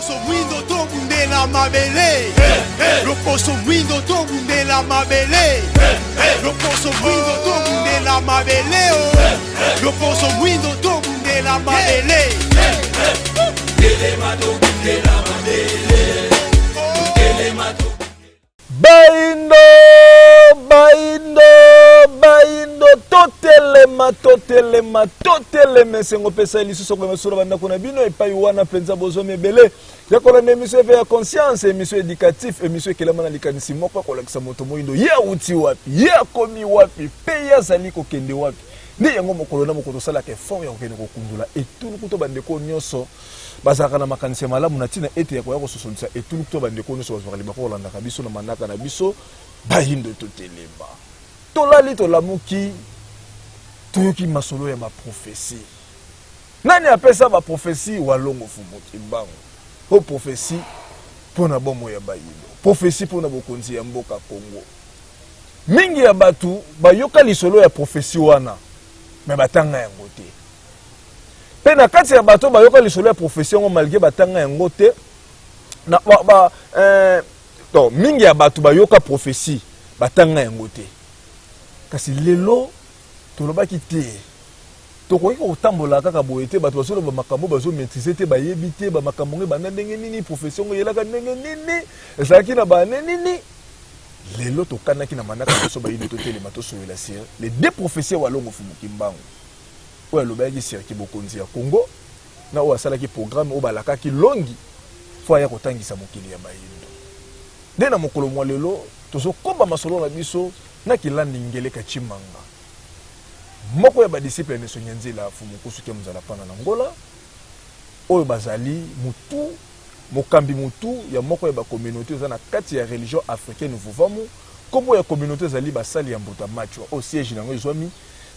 Loposo mwindo to bundela mabele. Loposo mwindo to bundela mabele. Loposo mwindo to bundela mabele. Loposo mwindo to bundela mabele. Baindo totelema sengo pesa lisusu kwa masura banda kuna bino epai wana penza bozo mebele ya kola na émission ya conscience, émission éducative, émission kelama na likanisi moko kwa kolakisa moto moindo ya uti wapi ya komi wapi pe ya zali ko kende wapi ndi yango mokolo na mokolo sala ke fond ya kokende ko kundula etulu kuto bande ko nyoso bazaka na makanisi malamu na tina ete ya ko sosolisa etulu kuto bande ko nyoso bazaka libako landa kabiso na manaka na biso baindo totelema tolali tolamuki toyoki masolo ya ma prophétie. Nani apesa ba prophétie walongo fumuki mbango. O prophétie pona bomo ya bayindo. Prophétie pona bokonzi ya mboka Kongo. Mingi ya batu bayoka lisolo ya prophétie wana me batanga yango te. Pe na kati ya bato bayoka lisolo ya prophétie ngo malgré batanga yango te na mingi ya batu bayoka prophétie batanga yango te. Kasi lelo tolobaki te tokoki kotambola kaka boye te bato basolo bamakambo bazo maîtriser te bayebi te bamakambo nge banda ndenge nini profession ngo yelaka ndenge nini ezalaki na bane nini lelo tokanaki na manaka biso bayini totelema tosowela sire les deux prophéties walongo fumuki mbango oyo alobaki Serki Bokonzi ya Congo na oyo asalaki programme oyo balakaki longi fo aya kotangisa mokili ya bayindo nde na mokolo mwa lelo tozokomba masolo na biso na kilandi ngeleka chimanga moko ya ba disciple ne sonyanzela fumukusu ke muzala pana na ngola oyo bazali mutu mokambi mutu ya moko ya ba communauté za na kati ya religion africaine vuvamu kombo ya communauté zali basali ya mbuta macho au siège nango ezwami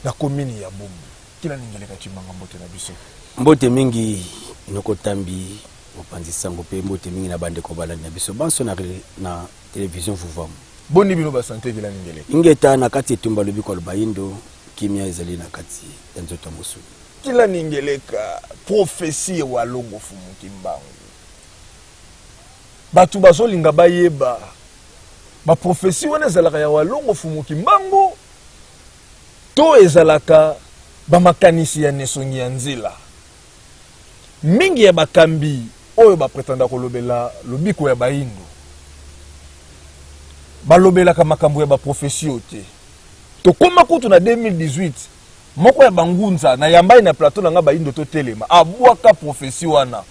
na commune ya Bombo kila ningeleka chimanga mbote na biso mbote mingi inokotambi opanzi sango pe mbote mingi na bande ko balani na biso banso na télévision vuvamu boni bino ba santé kila ningeleka ingeta na kati etumba lobi ko bayindo kimia ezali na kati ya nzoto mosu kila ningeleka prophétie walongo fumuki mbango batu bazolinga bayeba ba prophétie wana ezalaka ya walongo fumuki mbango to ezalaka ba makanisi ya nesongi ya nzela mingi ya bakambi oyo bapretenda kolobela lobiko ya bayindo balobelaka makambo ya ba prophétie te tokoma kutu na 2018 moko ya bangunza na yambai na plateau na nga bayindo totelema abwaka prophétie wana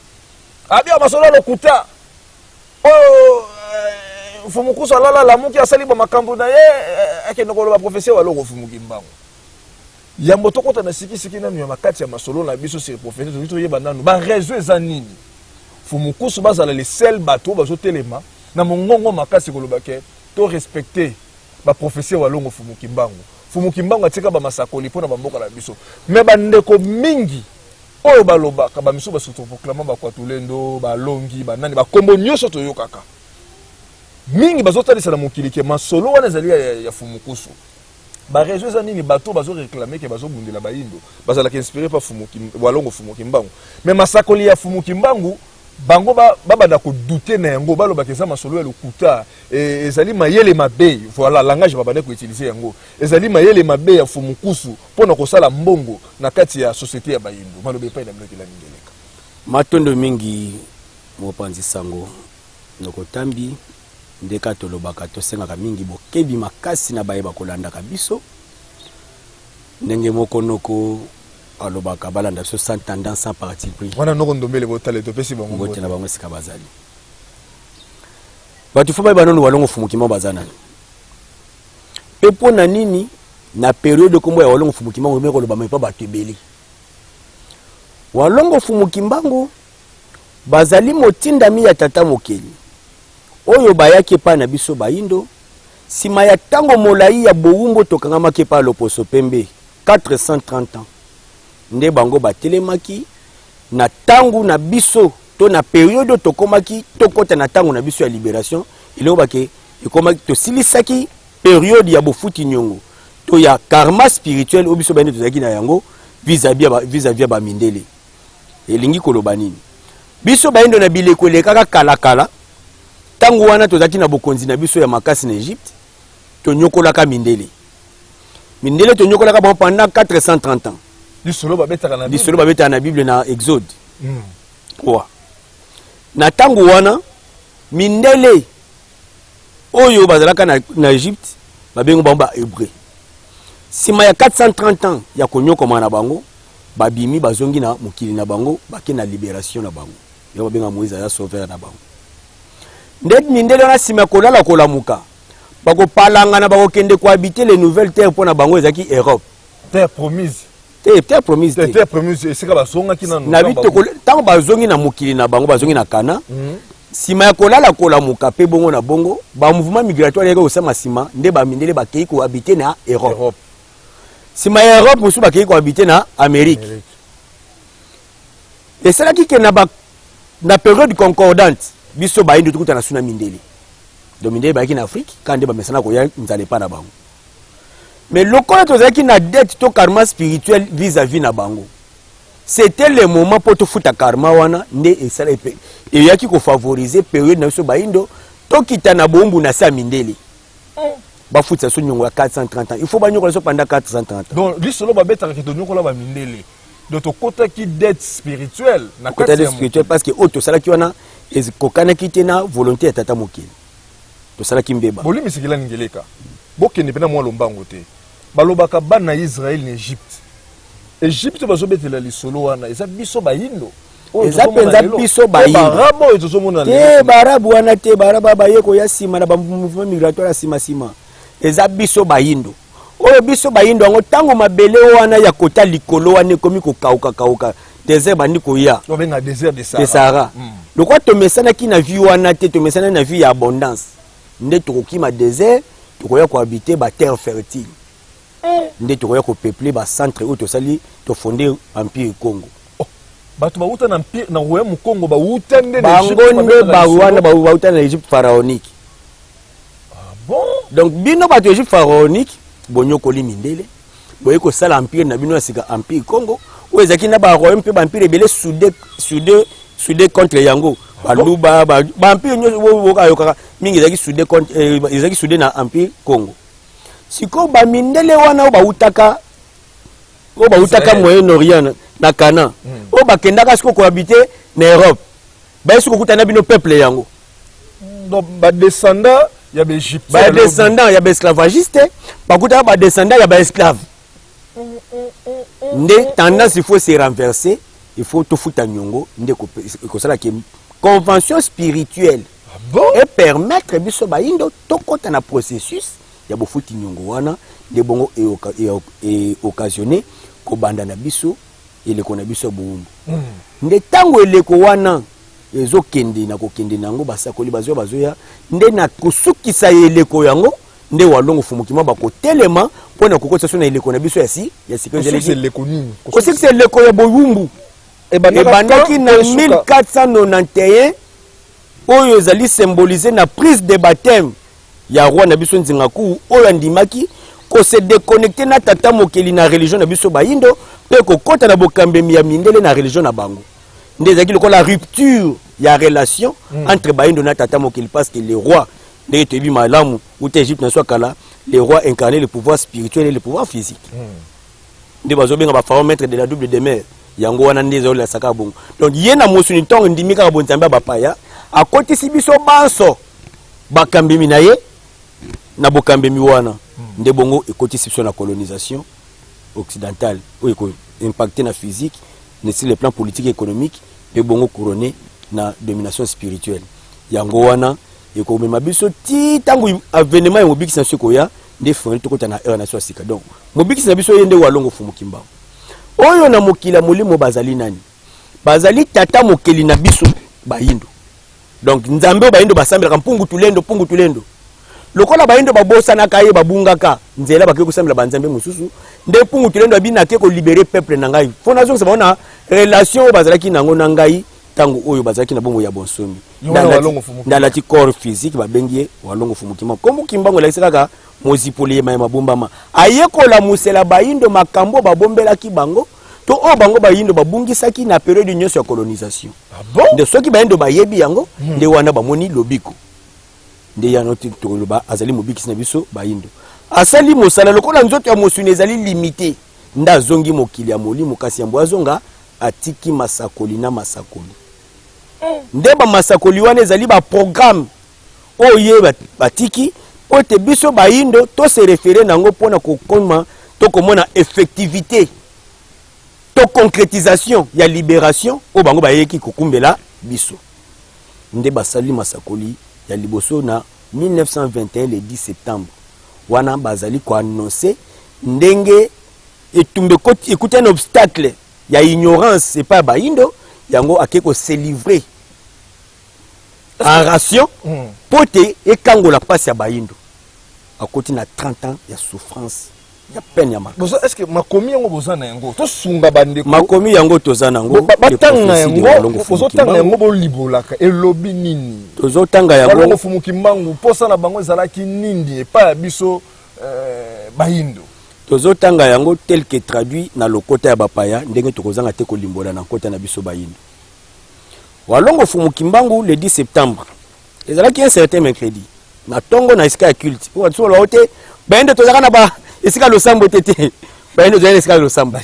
abia masolo lokuta fumukuso alala lamuki asali ba makambo na ye akende koloba prophétie waloko fumuki mbango yambo tokota na siki na nyama kati ya masolo na biso sur prophétie to yeba nanu ba réseau za nini fumukuso bazala le sel bato bazotelema na mongongo makasi kolobake to respecter ba prophétie walongo fumuki mbango atika ba masakoli pona bamboka la biso me bandeko mingi oyo balobaka ba miso ba sotoproklama ba kwatulendo ba longi ba nani ba kombo nyoso toyokaka mingi bazotalisa na mokili ke masolo wana ezali ya fumukusu ba réseau za nini bato bazo réclamer ke bazo bundela bayindo bazalaka inspiré pa fumuki walongo fumuki mbango me masakoli ya fumuki mbango bango babanda ko douter na yango baloba ke za masolo ya lokuta ezali mayele mabe voilà langage babanda ko utiliser yango ezali mayele mabe ya fumukusu pona ko sala mbongo na kati ya société ya bayindo malobe pa ina bloki la ningeleka matondo mingi mopanzi sango nokotambi ndeka tolobaka tosengaka mingi bokebi makasi na bayeba kolandaka biso ndenge moko noko alobaka balanda biso sans tendance sans parti pris wana noko ndombele botale topesi bango bote na bango sika bazali batu fa ba banono walongo fumukima bazana pepo na nini na période kombo ya walongo fumukima ngombe ko loba mepa batebeli walongo fumukimbango bazali motinda mi ya tata mokeli oyo bayaki pa na biso bayindo sima ya tango molai ya bowumbo tokanga ke pa loposo pembe 430 ans nde bango batelemaki na tangu na biso to na période tokomaki tokota na tangu na biso ya libération ileo bake ekomaki to silisaki période ya bofuti nyongo to ya karma spirituel obiso bane tozaki na yango vis-à-vis ba mindele elingi koloba nini biso baindo na bileko lekaka kala tangu wana tozaki na bokonzi na biso ya makasi na Egypte tonyokolaka mindele tonyokolaka bon pendant 430 ans lisolo babetaka na Bible na Exode wa na tangu wana mindele oyo bazalaka na Egypte babengo bango ba hébreu sima ya 430 ans ya konyokoma na bango babimi bazongi na mokili na bango bake na libération na bango yo babenga Moïse ya sauveur na bango ndet mindele na sima kolala kolamuka bako palanga na bako kende ko habiter les nouvelles terres pour na bango ezaki Europe terre promise terre promise esika basonga kina na bito tango bazongi na mokili na bango bazongi na Kana sima ya kolala kolamuka pe bongo na bongo ba mouvement migratoire yeko osama sima nde ba mindele bakei ko habiter na Europe sima ya Europe musu bakei ko habiter na Amérique et c'est là qui que na période concordante biso baindo tukuta na suna mindele do mindele baki na Afrique kande ba mesana ko ya nzale pa na bango mais lokola tozaki na dette to karma spirituel vis-à-vis na bango c'était le moment pour te fouta karma wana nde esala et yaki ko favoriser période na biso baindo to kita na bombu na sa mindele ba futa so nyongo ya 430 ans il faut ba nyongo so pendant 430 ans donc lisolo babeta ki to nyongo la ba mindele donc to kota ki dette spirituelle na kota dette spirituelle parce que auto sala ki wana ezikokana kitena volonté ya tata mokili to sala ki mbeba bolimi sikila ngeleka bokende pena mwa lombango te balobaka bana Israël na Egypte bazobetela lisolo wana eza biso bayindo eza penza biso bayindo barabo ezomona te barabu wana te baraba bayeko ya sima na ba mouvement migratoire sima eza biso bayindo oyo biso bayindo ngo tango mabele wana ya kota likolo wana komi ko kauka désert bandi ko ya obenga désert de Sahara lokwa to mesana ki na vie wana te to mesana na vie ya abondance nde tokoki ma désert tokoya ko habiter ba terre fertile nde tokoya ko peupler ba centre où to sali to fonder empire Congo bato bauta na empire na royaume Congo bauta nde na Egypte bauta na Egypte pharaonique bon donc bino bato Egypte pharaonique bonyokoli mindele boye ko sala empire na bino sika empire Congo ou ezaki na ba royaume pe ba empire belé soudé contre yango baluba ba empire nyo woka yoka mingi ezaki soudé na empire Congo siko ba mindele wana ba utaka Moyen-Orient na Kana o ba kendaka siko ko habiter na Europe ba siko kutana bino peuple yango donc ba descendant ya ba Égypte ba descendant ya ba esclavagiste ba kutana ba descendant ya ba esclave nde tendance il faut se renverser il faut tout foutre nyongo nde ko sala ki convention spirituelle et permettre biso baindo to kota na processus ya bo fouti nyongo wana de bongo et occasionné ko banda na biso eleko na biso boumbu nde tango eleko wana ezo kende na ko kende nango basakoli bazoya nde na kusukisa eleko yango nde walongo fumukima bako telema pona kokotsa sona eleko na biso ya sika c'est leko nini ko c'est eleko ya boyumbu e bandaki na 1491 oyo ezali symboliser na prise de baptême ya roi na biso nzingaku oyo andimaki ko se déconnecter na tata mokeli na religion na biso baindo pe ko kota na bokambemi ya mindele na religion na bango nde ezaki lokola rupture ya relation entre baindo na tata mokeli parce que les rois de Tebi Malamu ou Égypte na Swakala, les rois incarnaient le pouvoir spirituel et le pouvoir physique. De bazobenga ba pharaon maître de la double demeure. Yango wana ndezo la saka bongo. Donc yena mosuni tongo ndimika ba bonzamba ba paya, a côté sibiso banso bakambemi na ye na bokambemi wana. Nde bongo e côté sibiso na colonisation occidentale ou e impacté na physique, sur le plan politique et économique, et bongo couronné na domination spirituelle. Yango wana et comme ma biso ti tangu avènement ya mobiki na sokoya nde fondé to kota na era na sika donc mobiki na biso yende walongo fumukimba oyo na mokila molimo bazali nani bazali tata mokeli na biso bayindo donc nzambe bayindo basambela mpungu tulendo lokola bayindo babosa na kaye babungaka nzela bakeko sambela banzambe mususu nde mpungu tulendo abina ke ko libérer peuple na ngai fona zonse baona relation bazalaki nango na ngai tango oyo bazalaki na bongo ya bonsomi ndalati corps physique babengie walongo fumukima kombo kimbango la isaka mozipoli ma mabumbama ayekola musela bayindo makambo babombelaki bango to o bango bayindo babungisaki na période nyonso ya colonisation. Ah bon? Nde soki bayindo bayebi yango nde wana bamoni lobiko nde yango toloba azali mobikisi na biso bayindo asali mosala lokola nzoto ya mosuni ezali limité nde azongi mokili ya molimo kasi yambo azonga atiki masakoli na masakoli nde bamasakoli wana ezali baprogramme oyo batiki po ete biso bayindo tose référé nango mpona kokoma tokomona effectivité to concrétisation ya libération o bango bayeki kokumbela biso nde basali masakoli ya liboso na 1921 le 10 septembre wana bazali ko annoncer ndenge etumbe écouter un obstacle ya ignorance c'est pas bayindo yango akeko se livrer en ration pote ekangola pasi ya bayindo akoti na 30 ans ya souffrance ya peine ya maka. Bozo est-ce que makomi yango bozana yango to sunga bandeko makomi yango tozana yango batanga yango bozo tanga yango bo libolaka elobi nini tozo tanga yango balongo fumuki mbangu posa na bango ezalaki nindi epa ya biso bayindo tozo tanga yango tel que traduit na lokota ya bapaya ndenge tokozanga te kolimbola na kota na biso bayindo walongo fumuki mbangu le 10 septembre ezalaki un certain mercredi na tongo na esika ya culte po watso la hote bayindo tozaka na ba esika losambo tete bayindo tozaka esika losambo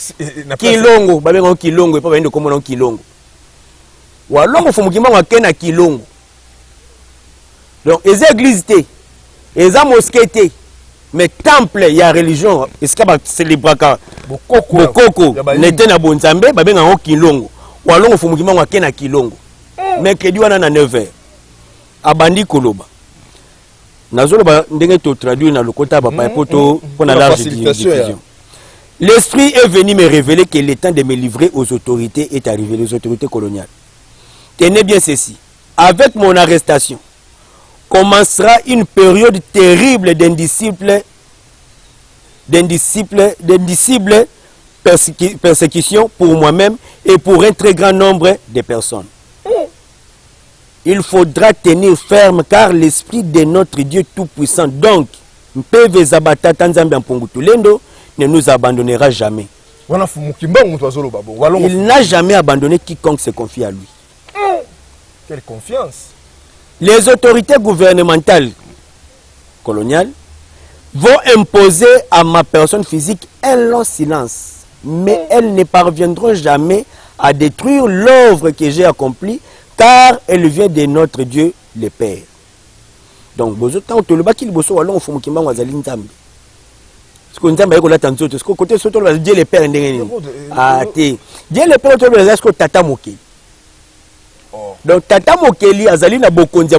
kilongo babenga kilongo epa bayindo komona kilongo walongo fumuki mbangu akena kilongo donc eza église te eza mosquée te mais temple ya religion esika ba célébraka bokoko nete na bonzambe babenga ngo kilongo walongo fumuki mbangu akena kilongo mercredi wana na 9h abandi koloba nazoloba ndenge to traduire na lokota bapa poto pour la large diffusion. L'esprit est venu me révéler que le temps de me livrer aux autorités est arrivé, les autorités coloniales. Tenez bien ceci, avec mon arrestation commencera une période terrible d'indicible persécution pour moi-même et pour un très grand nombre de personnes. Il faudra tenir ferme car l'esprit de notre Dieu Tout-Puissant, donc, ne nous abandonnera jamais. Il n'a jamais abandonné quiconque se confie à lui. Quelle confiance! Les autorités gouvernementales coloniales vont imposer à ma personne physique un long silence, mais elles ne parviendront jamais à détruire l'œuvre que j'ai accomplie car elle vient de notre Dieu le Père. Donc, bozo tant to le baki liboso walongo fumuki mbango azali nzambe. Parce que nzambe ayeko lata nzoto, parce que côté soto le Dieu le Père ndenge nini. Ah te. Dieu le Père to le parce que tata mokeli. Donc tata mokeli azali na bokonzi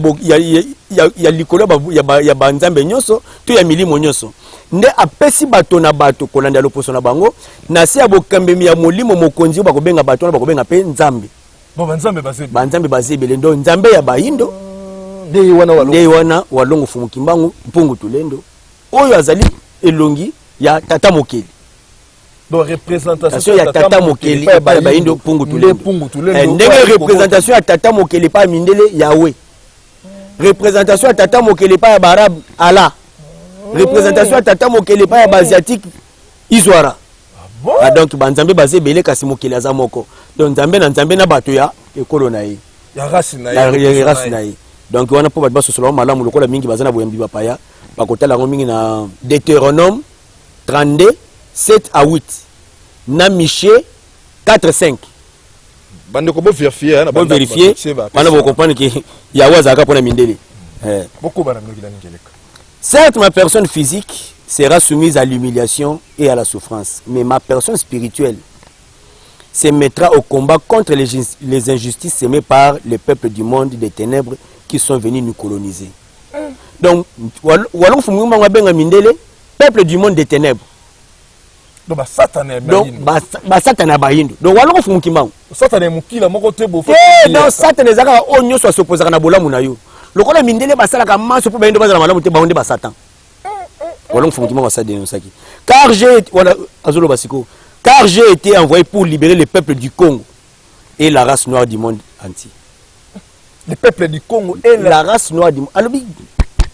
ya likolo ya banzambe nyonso to ya milimo nyonso. Nde apesi bato na bato kolanda loposo na bango na se ya bokambemi ya molimo mokonzi ba kobenga bato na ba kobenga pe nzambe. Bon, banzambe bazebele ndo nzambe ya bayindo nde wana walongo fumuki mbangu mpungu tulendo oyo azali elongi ya tata mokeli donc représentation ya tata mokeli pa bayindo mpungu tulendo ndenge représentation ya tata mokeli pa mindele yawe représentation ya tata mokeli pa ya barab ala représentation ya tata mokeli pa ya basiatique izwara. Ah, donc banzambe basé belé kasi mokeli aza moko donc nzambe na bato ya ekolo na ye ya race na ye donc wana po bato basosola malamu lokola mingi bazana boyambi bapaya bakotala ngo mingi na Deutéronome 32 7 à 8 na Michée 4 5 bande ko bo vérifier na bande vérifier bana bo comprendre que yawa azaka pona mindele beaucoup bana mingi la ngeleka. Certes ma personne physique sera soumise à l'humiliation et à la souffrance. Mais ma personne spirituelle se mettra au combat contre les injustices semées par les peuples du monde des ténèbres qui sont venus nous coloniser. Donc, peuple du monde des ténèbres. Donc, Satan est bahindo. Donc, Satan est mukila moko te bo. Donc, Satan est zaka onyo so s'opposer na bola munayo. Lokola mindele basala ka maso po bahindo bazala malamu te baonde ba Satan. Car j'ai été envoyé pour libérer le peuple du Congo et la race noire du monde entier. Le peuple du Congo et la race noire du monde. Alors,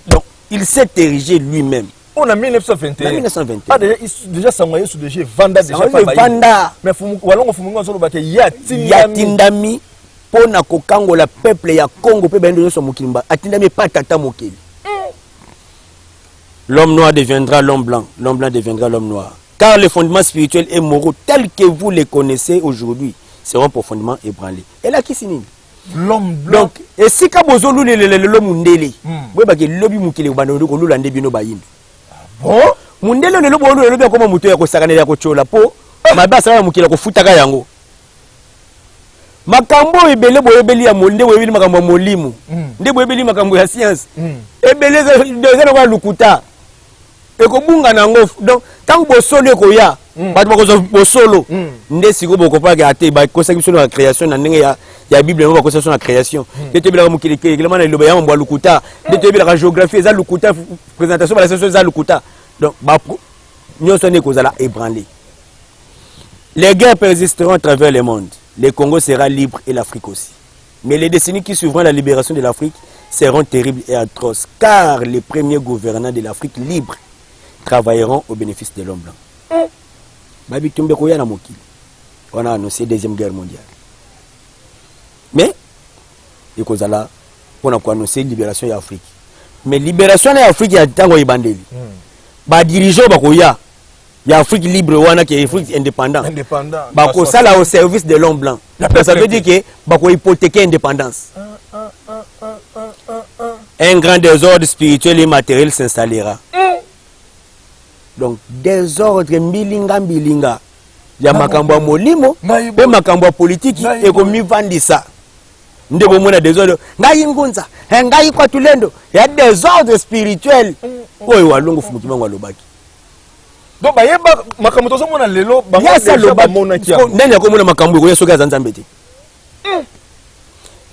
donc, il s'est érigé lui-même On a 1921. 1921. Ah, déjà Sangoye sous déjà Vanda déjà pas Vanda. Mais Walongo Fumungo Zolo Bake Yatindami pour na kokango la peuple ya Congo pe bendo so mukimba. Atindami pas tata mokeli. L'homme noir deviendra l'homme blanc deviendra l'homme noir. Car les fondements spirituels et moraux tels que vous les connaissez aujourd'hui seront profondément ébranlés. Et là qui signe l'homme blanc. Donc, et si kabozolu l'homme mundele, vous voyez que l'homme mukele bandolo ko lulande bino bayindu. Bon, mundele le lobo le lobo comme muto ya ko sakana ya ko chola po, mabasa mukele ko futaka yango. Makambo ebele boyebeli ya monde boyebeli makambo molimo. Nde boyebeli makambo ya science. Ebele de na lukuta. Ekobunga nango donc tant que bosolo ekoya bato bakozo bosolo nde siko bokopaka ate ba kosaki biso na création na ndenge ya bible ba kosaki na création te bila mukili kelema na loba ya mbwa lukuta nde te bila ka géographie za lukuta présentation ba la session za lukuta donc ba nyoso ne kozala ébranlé. Les guerres persisteront à travers le monde. Le Congo sera libre et l'Afrique aussi. Mais les décennies qui suivront la libération de l'Afrique seront terribles et atroces car les premiers gouvernants de l'Afrique libre travailleront au bénéfice de l'homme blanc. Babi Tumbe Koya na mokili. On a annoncé la Deuxième Guerre mondiale. Mais, il y a annoncé la libération de l'Afrique. Mais la libération de l'Afrique, il y a tango ibandeli. Ba dirigeant bakoya, il y a Afrique libre wana qui est Afrique indépendant. Bako ça là au service de l'homme blanc. Ça veut dire que bako hypothéquer l'indépendance. Un grand désordre spirituel et matériel s'installera. Donc désordre mbilinga ya makambo ya molimo pe makambo ya politiki ekomivandisa ndeko mona désordre ngai ngunza ngai kwa tulendo ya désordre spirituel oyo walongo fumuki bango alobaki donc bayeba makambo tozo mona lelo bango déjà bamona kia nani akomona makambo ko yesoka zanzambe te.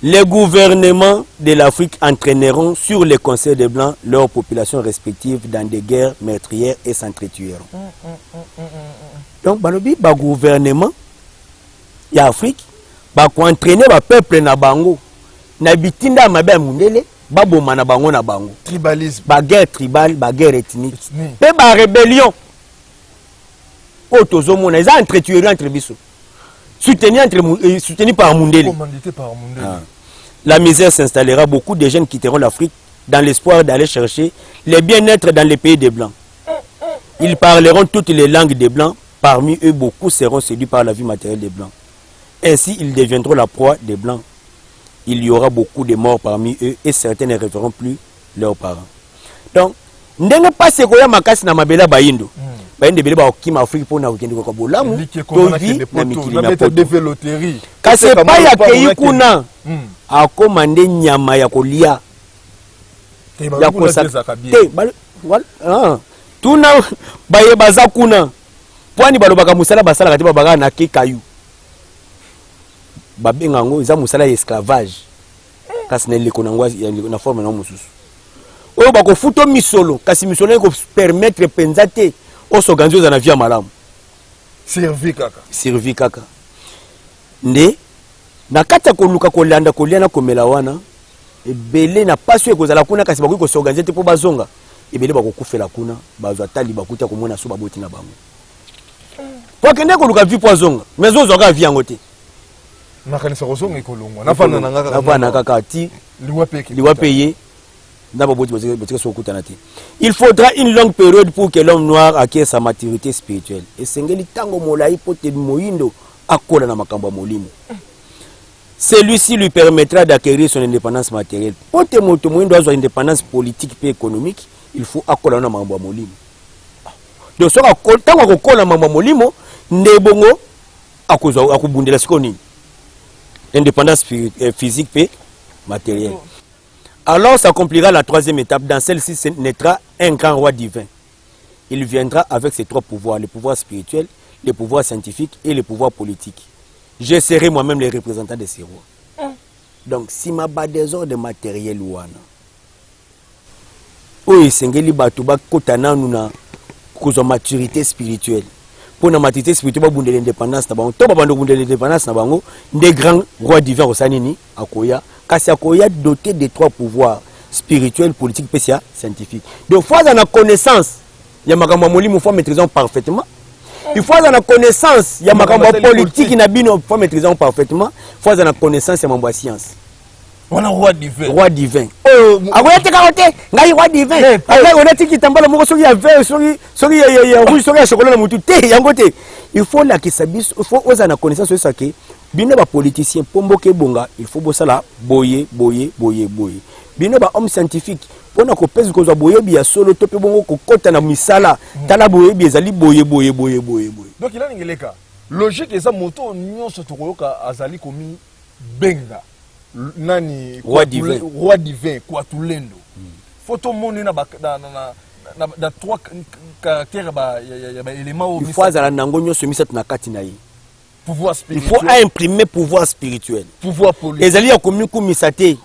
Les gouvernements de l'Afrique entraîneront sur les conseils des Blancs leurs populations respectives dans des guerres meurtrières et s'entretueront. Donc, balobi, ba gouvernement de l'Afrique va entraîner le peuple na bango. Na bitinda mabe mundele, ba boma na bango na bango. Tribalisme. Ba guerre tribale, ba guerre ethnique. Pe ba rébellion. Otozo mona, ils entretueront entre biso. Soutenu par Mundele. Commandité par Mundele. Ah. La misère s'installera. Beaucoup de jeunes quitteront l'Afrique dans l'espoir d'aller chercher le bien-être dans les pays des Blancs. Ils parleront toutes les langues des Blancs. Parmi eux, beaucoup seront séduits par la vie matérielle des Blancs. Ainsi, ils deviendront la proie des Blancs. Il y aura beaucoup de morts parmi eux et certains ne reverront plus leurs parents. Donc, ndenge passe koya makasi na mabela bayindo. Bainde bele ba okima Afrique pona okende ko bolamu to vi na mikili na poto loterie kasi pa ya kei kuna akomande nyama ya kolia ya kosaka te tuna baye baza kuna pwani balobaka musala basala kati babaka na kekayu babenga ngo za musala esclavage kasi na leko nangwa na forme na mususu oyo bako futo misolo kasi misolo ko permettre penzate oso ganzo za na via malamu servi kaka nde na kata koluka kolanda koliana komela wana ebele na paso ekozala kuna kasi bakoki ko s'organiser te po bazonga ebele bakokufela kuna bazwa tali bakuta komona so baboti na bango po kende koluka vi po zonga mezo zoka vi yango te nakanisa kozonga ekolongwa nafana kaka ti liwa peye. Il faudra une longue période pour que l'homme noir acquiert sa maturité spirituelle. Et celui-ci lui permettra d'acquérir son indépendance matérielle. Pour que son indépendance politique et économique, il faut accorder un mambo molimo. Donc, si on accorder un mambo molimo, nebongo akubundela sikoni. Indépendance physique et matérielle. Alors s'accomplira la troisième étape. Dans celle-ci naîtra un grand roi divin. Il viendra avec ses trois pouvoirs, le pouvoir spirituel, le pouvoir scientifique et le pouvoir politique. Je serai moi-même le représentant de ces rois. Donc, si ma bas désordre matériel wana, oui, sengeli batuba kotana nuna kozo maturité spirituelle. Pour la maturité spirituelle, ba l'indépendance na bango. To ba bando bundele l'indépendance na bango, des grands rois divins osanini akoya. Kasi akoya doté des trois pouvoirs spirituels, politiques, et scientifiques. Donc, fois dans la connaissance ya makambo molimo faut maîtriser parfaitement. Il faut avoir la connaissance ya makambo politique na bino faut maîtriser parfaitement. Il faut avoir la connaissance ya mambo science. On a roi divin. Roi divin. Oh, agoya te karote, ngai roi divin. Après on a tiki tambala moko soki ya vert, soki ya rouge, soki ya chocolat na mutu te yango te. Il faut la kisabiso, il faut oza na connaissance sur ça que bino ba politicien pomboke bonga, il faut bosala boye. Bino ba homme scientifique, pona ko pèse ko za boye bi ya solo to pe bongo ko kota na misala, tala boye bi ezali boye. Donc il a ningeleka. Logique eza moto nyonso tokoyoka azali komi benga. Nani roi divin kwa tulendo photo moni na trois caractères ba éléments il faut azala nango nyonso misatu na kati na ye pouvoir spirituel il faut imprimer pouvoir spirituel pouvoir politique ezali ya komiku misate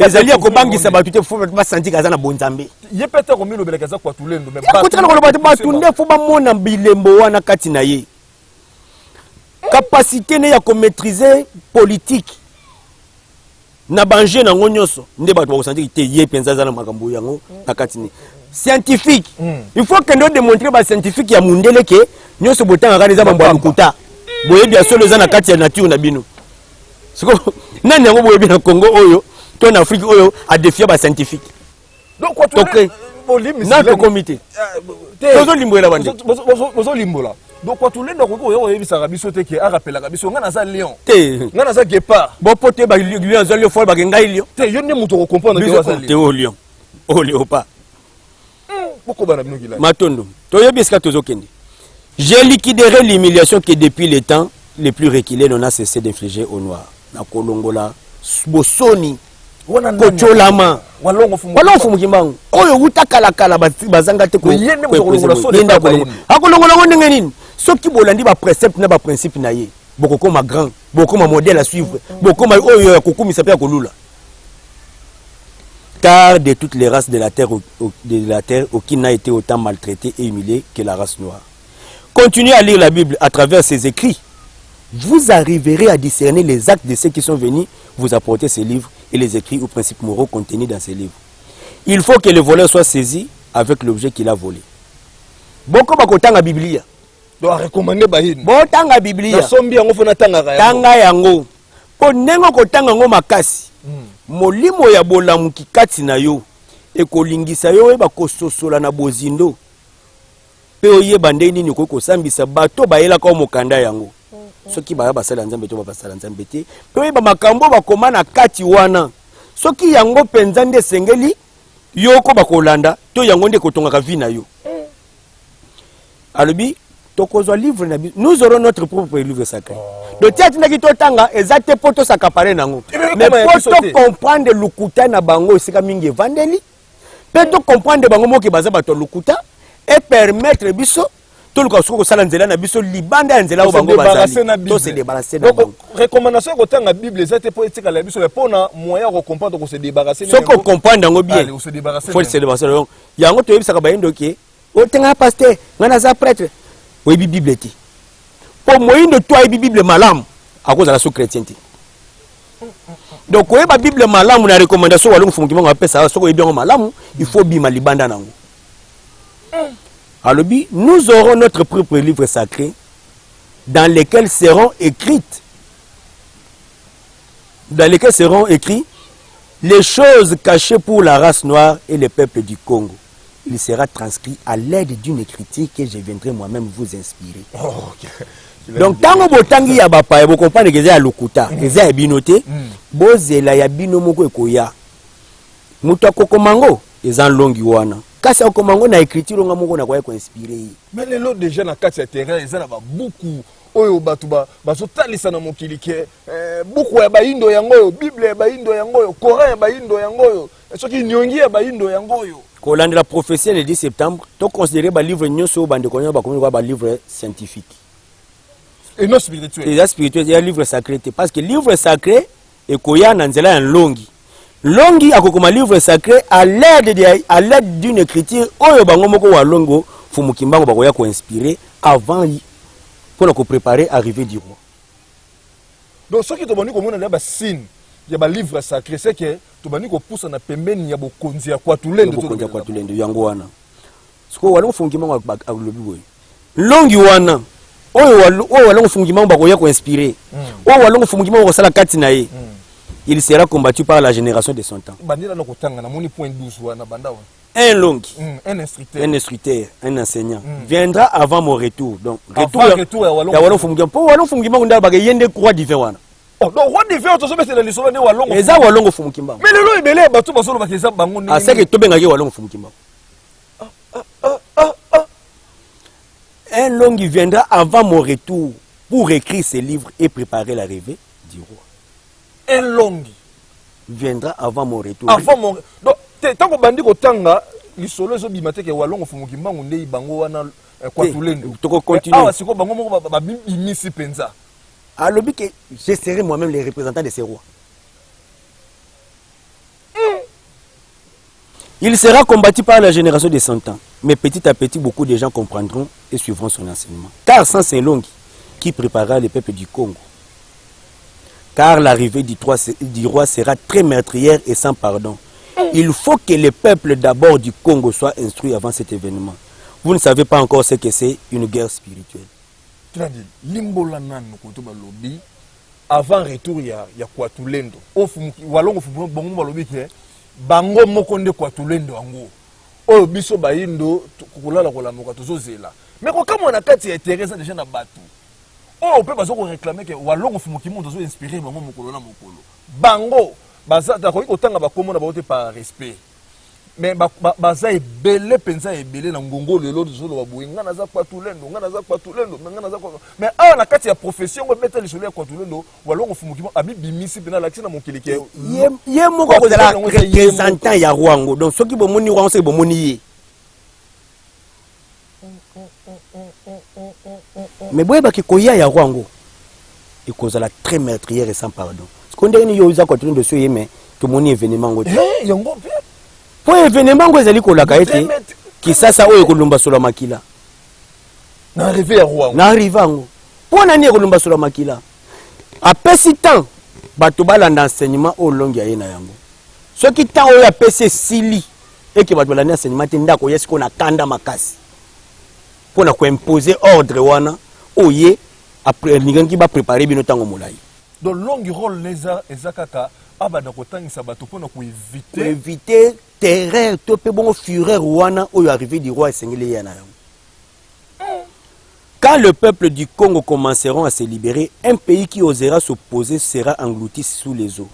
ezali ya kobangisa batu te faut ba sentir kaza na bonzambe ye pete komi lobeleka za kwa tulendo mais batu na koloba batu nde faut ba mona bilembo wana kati na ye capacité ne ya ko maîtriser politique na banje na ngonyoso nde bato ba sentir te ye penza za na makambo yango na kati ni scientifique il faut que nous démontrer ba scientifique ya mundele ke nyoso botanga kaneza mambo ya lukuta boye bia solo za na kati ya nature na bino siko nani yango boye bia Congo oyo to na Afrique oyo a défier ba scientifique donc quoi notre comité tozo limbola bande bozo limbola donc quoi tulendo ko yo yebisa biso te ke a rappela biso ngana za lion te ngana za guépard bo pote ba lion za lion fo ba ngai lion te yo ne muto ko comprendre que za lion te o lion o léopard boko bana bino kila matondo to yebiska tozo kende j'ai liquidé l'humiliation que depuis les temps les plus reculés on a cessé d'infliger au noir na kolongola bosoni kocholama walongo fumu kimbangu oyo utakala bazanga te ko yenda kolongola akolongola ngo ndenge nini soki bolandi ba précepte na ba principe na ye bokokoma grand bokoma modèle à suivre bokoma oyo ya kokumisa pe ya kolula car de toutes les races de la terre aucune n'a été autant maltraité et humilié que la race noire. Continuez à lire la Bible à travers ses écrits. Vous arriverez à discerner les actes de ceux qui sont venus vous apporter ces livres et les écrits ou principes moraux contenus dans ces livres. Il faut que le voleur soit saisi avec l'objet qu'il a volé. Boko bakotanga Biblia. doit recommander bahin. Botanga Biblia. Sombi yango fona tanga yango. Tanga yango. Po nengo kotanga ngo makasi. Molimo ya bolamu kikati na yo. Ekolingisa yo eba kososola na bozindo. Pe oyeba ndeni ni kokosambisa bato bayela ka mokanda yango. Soki baya basala nzambe to basala nzambe te. Pe oyeba makambo bakoma na kati wana. Soki yango penza nde sengeli yoko bakolanda to yango nde kotonga vi na yo. Alobi tokozwa livre na nous aurons notre propre livre sacré. Le théâtre na kitotanga exacte poto sakapare nango. Mais poto comprendre lukuta na bango sika mingi vandeli. Poto comprendre bango moki baza bato lukuta et permettre biso to luka soko sala nzela na biso libanda nzela o bango bazali. To se débarrasser na bango. Recommandation ko tanga Bible exacte po etika la biso mais pona moyen ko comprendre ko se débarrasser. Soko comprendre ngo bien. Faut se débarrasser. Yango to yebisa ka bayendo ke o tenga pasteur ngana za prêtre. Oui, Bible. Pour moi, de toi, Bible malam, à cause de la sous-chrétienté. Donc, oui, la Bible malam, on a recommandation, on appelle ça, il faut bima libanda nango. Alors, nous aurons notre propre livre sacré dans lesquels seront écrits les choses cachées pour la race noire et le peuple du Congo. Il sera transcrit à l'aide d'une écriture que je viendrai moi-même vous inspirer. Oh, okay. Donc, tango botangi ya bapa, vous comprenez que c'est à l'okuta, que c'est à binoté, bozela ya binomoko ekoya. Muta kokomango, ils en longi wana. Kasi kokomango na écriture nga moko na kwa inspirer. Mais les lots déjà na kati ya terrain, ils en avaient beaucoup. Oyo batuba baso talisa na mokili ke beaucoup ya baindo yango, Bible ya baindo yango, Coran ya baindo yango, soki nyongi ya baindo yango. Quand la prophétie le 10 septembre, tu considères le livre nyonso bande konya ba comme ba livre scientifique et non spirituel. Et spirituel, il y a un livre sacré parce que livre sacré et koya na nzela en longi. Longi akokoma livre sacré à l'aide d'une écriture oyo bango moko wa longo fumukimbango bakoya ko inspirer avant pour ko préparer arrivée du roi. Donc ce qui te boni komona na ba signe ya ba livre sacré c'est que tobani ko poussa na pembeni ya bokonzi ya kwatulendo yango wana siko walongo fungima ngwa lobi boy longi wana oyo walongo fungima ngwa koya ko inspirer oyo walongo fungima ngwa sala kati na ye il sera combattu par la génération de son temps bandira na kotanga na moni point 12 wana bandawa un longi un instructeur un enseignant viendra avant mon retour donc retour ya walongo fungima po walongo fungima ngwa ndaba yende croix divin wana oh donc roi divin to so metela lisolo ne walongo eza walongo fungima mais lelo ibele bato basolo bakeza bango ni aseke tobenga ke walongo fungima un longi viendra avant mon retour pour écrire ses livres et préparer l'arrivée du roi. Un longi viendra avant mon retour. Avant mon donc tant que bandi kotanga lisolo zo bimate ke walongo fumuki mbangu ndei bango wana kwa tulendo. Toko continuer. Ah siko bango moko ba bimisi penza. Alobi que je serai moi-même les représentants de ces rois. Il sera combattu par la génération de 100 ans. Mais petit à petit, beaucoup de gens comprendront et suivront son enseignement. Car sans ces longues qui préparera le peuple du Congo. Car l'arrivée du roi sera très meurtrière et sans pardon. Il faut que le peuple d'abord du Congo soit instruit avant cet événement. Vous ne savez pas encore ce que c'est une guerre spirituelle. Limbola nanu kotoba lobi avant retour ya Kwatulendo. Walongo fumu bongo balobi ke bango mokonde Kwatulendo ango. Oyo biso bayindo kulala kolamuka tozozela. Mais ko kama na kati ya Teresa déjà na batu. Oh pe bazo ko réclamer que walongo fumu ki monde zo inspirer bango mokolo na mokolo. Bango baza ta ko kotanga bakomo na baote par respect. Mais baza ebele penza ebele na ngongo lelo zolo babuye ngana za Kwatulendo ngana za Kwatulendo ngana za mais a na kati ya profession ko beta lisolo ya Kwatulendo walongo fumu ki abi bimisi pena la kina mokili ke ye moko ko la représentant ya Rwango donc soki bomoni Rwango se bomoni ye mais boye ba ki koya ya Rwango et cause la très meurtrière et sans pardon ce qu'on dit ni yo za Kwatulendo so ye mais to moni événement ngo yango po événement ngo ezali kolaka ete kisasa oyo kolumba solo makila na arrivé ya Rwango na arrivango po nani kolumba solo makila apesi temps bato balanda enseignement au longi ya yena yango soki temps oyo apesi sili eke bato balanda enseignement te ndako yesi ko na kanda makasi pona ko imposer ordre wana oye après lingi ba préparer bino tango molai donc longi rôle leza ezakaka abada kotangisa bato pona ko éviter terreur to pe bon fureur wana oyo arrivé du roi esengeli yana yango. Quand le peuple du Congo commenceront à se libérer, un pays qui osera s'opposer sera englouti sous les eaux.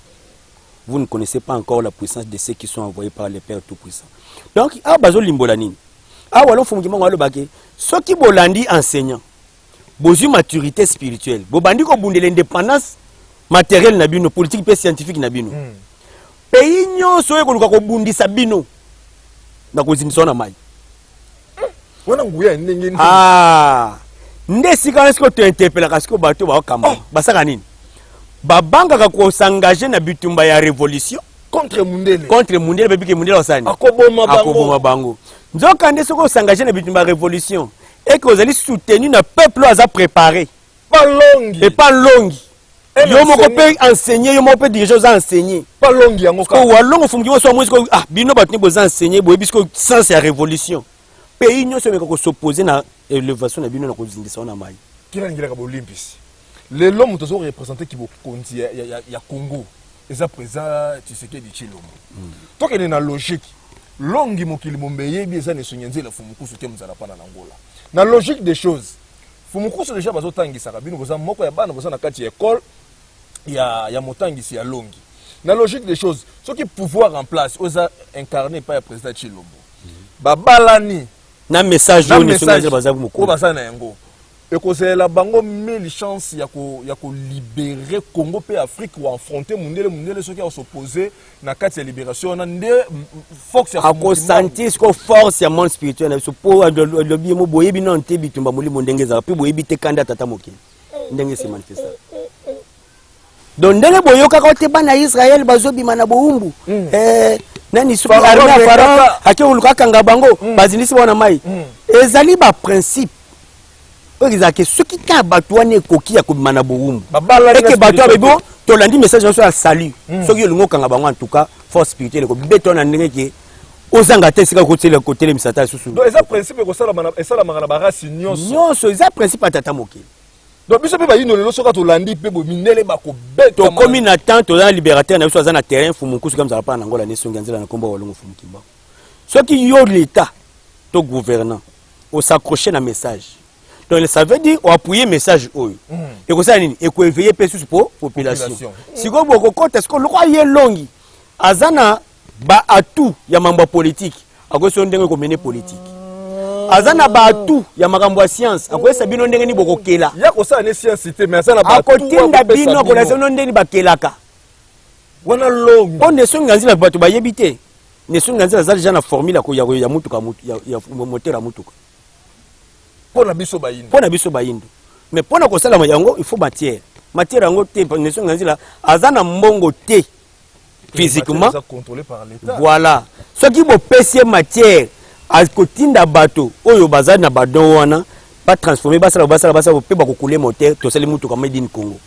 Vous ne connaissez pas encore la puissance de ceux qui sont envoyés par le Père Tout-Puissant. Donc, ah bazo limbolanine. Ah walo fumukima walo bake. Ceux qui bolandi enseignant, bozu maturité spirituelle, bobandi ko bunde l'indépendance matérielle na bino, politique et scientifique na bino. Pays nyonso e koluka ko bundisa bino. Na ko zindisa na mai. Wana nguya ndenge ah nde sika esko to interpella kasiko bato ba kamba basaka nini babanga ko s'engager na bitumba ya révolution contre Mundele bebi ke Mundele osani akoboma bango nzoka nde soko s'engager na bitumba ya révolution et que vous allez soutenir na peuple aza préparé pas longi et pas longi yo moko pe enseigner yo moko pe diriger aux enseigner pas longi yango ko walongo fumki wo so mo ah bino batni bo enseigner bo bisko sens ya révolution pays nyonso meko s'opposer na élévation na bino na kozindisa na mai kila ngila ka Olympics les lomu tozo représenter ki bokonzi ya Congo eza présent Tshisekedi Tshilombo donc il est na logique longi mokili mombeye bi eza ne sonyenze fumukusu te mzala pana na Angola na logique des choses fumukusu déjà bazotangisa bino boza moko ya bana boza na kati école ya motangisi ya longi na logique des choses ce qui pouvoir en place oza incarné par le président Tshilombo babalani na message yo ne songa baza moko baza na yango et que la bango mille chance ya ko libérer Congo pe Afrique ou affronter Mundele ceux qui ont s'opposé na kati ya libération na nde force ya ko sentir ko force ya monde spirituel so po lobi mo boyebi non te bitumba muli mondenge za pe boyebi te kanda tata moki ndenge se manifesta donc ndenge boyoka ko te bana Israël bazobima na boumbu nani so armée Pharaon ake uluka kanga bango bazinisi bona mai ezali ba principe orizake soki ka batwane koki ya kobima na boumbu eke bato abebo tolandi message sur salut soki olungo kanga bango en tout cas force spirituelle ko beto na ndenge ke ozanga te sika côté misata susu donc eza principe ko sala na ba race nyonso eza principe atata mokili donc biso pe ba yino lelo soka to landi pe bo minele ba ko beta to komi na temps to na libérateur na biso aza na terrain fumu kusu comme ça pa na ngola neso nganzela na komba walongo fumu kimba soki yo l'état to gouvernant o s'accrocher na message donc ça veut dire on appuyer message oyo et ko ça nini et ko éveiller pe susu pour population siko boko kota siko lokwa ye longi azana ba atout ya mambo politique akoso ndenge ko mener politique azana ba atout ya makambo ya science akoso bino ndenge ni boko kela ya ko ça ne science te mais azana ba akotinda bino ko la sono ndenge ba kelaka wana longi on ne songa nzila bato ba yebite ne songa nzila za déjà na formule ko ya mutuka ya moteur ya mutuka pona biso bayindo mais pona ko sala yango il faut matière yango te ne songa nzila azana mbongo te physiquement contrôlé par l'état voilà ce qui bo pesier matière a kotinda bato oyo bazana badon wana pas transformer basala pe ba ko couler moteur to sala mutuka made in Congo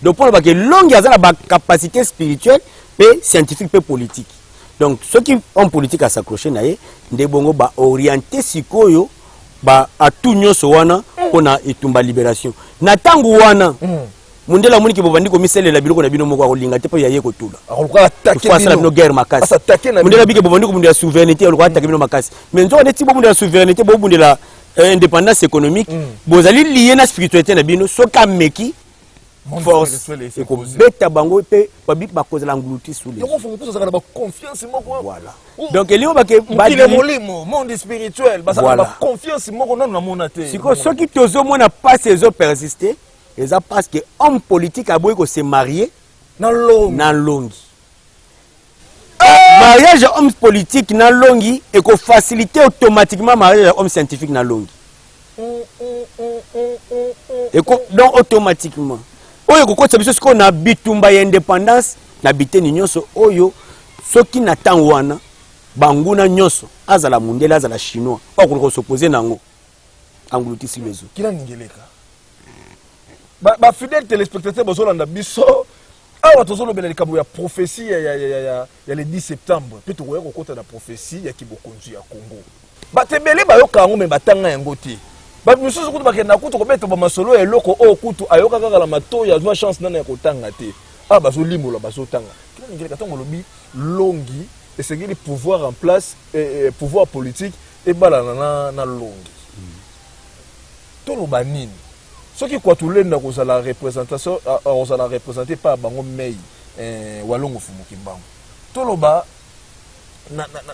donc pour que longue azana ba capacité spirituelle et scientifique et politique donc ceux qui ont politique à s'accrocher naé nde bongo ba orienter sikoyo ba atu nyonso wana pona etumba libération na tangu wana mundela muniki bobandi ko miselela biloko na bino moko akolinga te po yaye ko tula akoka attaquer bino no guerre makasi mundela bike bobandi ko mundela souveraineté akoka attaquer bino makasi mais nzo neti bo mundela souveraineté bo mundela indépendance économique bozali lié na spiritualité na bino soka meki force et ko beta bango pe babik ba cause l'englouti sous les donc faut ça ba confiance moko voilà donc elio ba ke ba le molimo monde spirituel ba ça ba confiance moko non na monate siko soki tozo mona pas ces eaux persister et ça parce que homme politique a beau se marier na longi mariage homme politique na longi et ko faciliter automatiquement mariage homme scientifique na longi et donc automatiquement oyo kokotsa biso siko na bitumba ya indépendance na biteni nyonso oyo soki na tango wana banguna nyonso azala mundela azala chinois ko s'opposer nango engloutissent les eaux kila ningeleka ba fidèle téléspectateur bozolanda biso awa tozolobela likambo ya prophétie ya le 10 septembre pe tokoya kokota na prophétie ya kibokonzi ya Congo batebele bayoka yango me batanga yango te ba misusu kutu bakenda kutu kobeta ba masolo eloko o kutu ayoka kaka la mato ya zwa chance nana ya kotanga te bazolimola bazotanga kila ningeleka tango lobi longi esengeli pouvoir en place pouvoir politique et balana na longi toloba nini soki kwa tulenda ko la représentation ozala représenter par bango mei walongo fumuki mbango toloba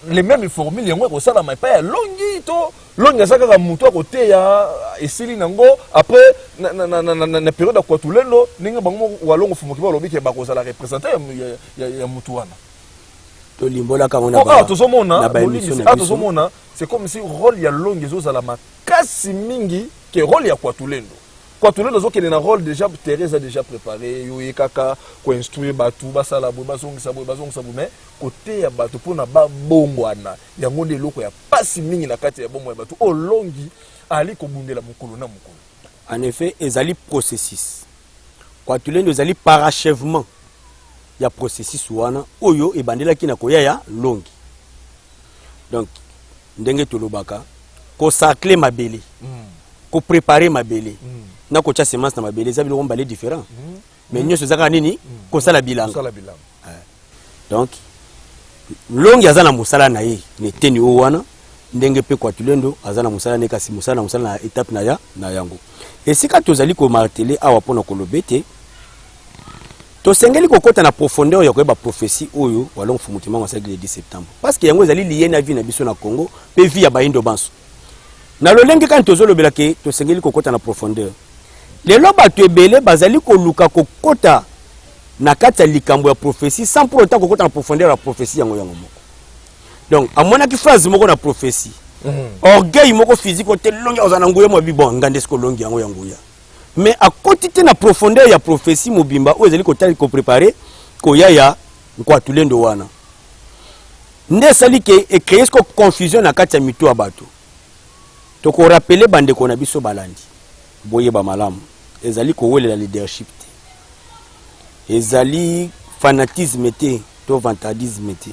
les mêmes formules yango ko sala mai pa longi to longi saka muto ko te ya esili nango après na période kwa tulendo ninga bango walongo fumuki ba lobi ke ba ko sala représenter ya mutu wana to limbola ka mona ba tozomona c'est comme si rôle ya longi ezozala makasi mingi ke rôle ya kwa tulendo. Quand tout le monde a un rôle déjà, Thérèse a déjà préparé, il kaka ko instruire batu, basala bo, basong sabo, mais côté ya batu pour na ba bongwana, ya ngonde loko ya pasi mingi na kati ya bongo ya batu, o longi ali ko bundela mukolo na mukolo. En effet, ezali processus. Quand tout le monde ezali parachèvement, ya processus wana oyo e bandela ki na koya ya longi. Donc ndenge tolobaka ko sacler mabele. Ko préparer mabele. Na ko tia semence na mabele za biloko mbale différent mais nyoso zaka nini ko sala bilanga donc longi azana musala na ye ne teni o wana ndenge pe kwa tulendo azana musala ne kasi musala na étape na yango et sika tozali ko marteler awa pona ko lobete to sengeli ko kota na profondeur ya ko ba prophétie oyo walong fumutima wa le 10 septembre parce que yango ezali lié na vie na biso na Congo pe vie ya baindo banso na lolenge kan tozolobela ke to sengeli ko kota na profondeur lelo bato ebele bazali koluka kokota na kati ya likambo ya prophétie sans pour autant kokota na profondeur ya prophétie yango moko donc amonaki phrase moko na prophétie orgueil moko physique ote longi ozana nguya mo bibon ngande sko longi yango yanguya mais akoti te na profondeur ya prophétie mobimba o ezali kotali ko préparer ko yaya kwa tulendo wana nde sali ke e créer ko confusion na kati ya mito ya bato to ko rappeler bande ko na biso balandi boye ba malamu ezali ko welela leadership te ezali fanatisme te to vantardisme te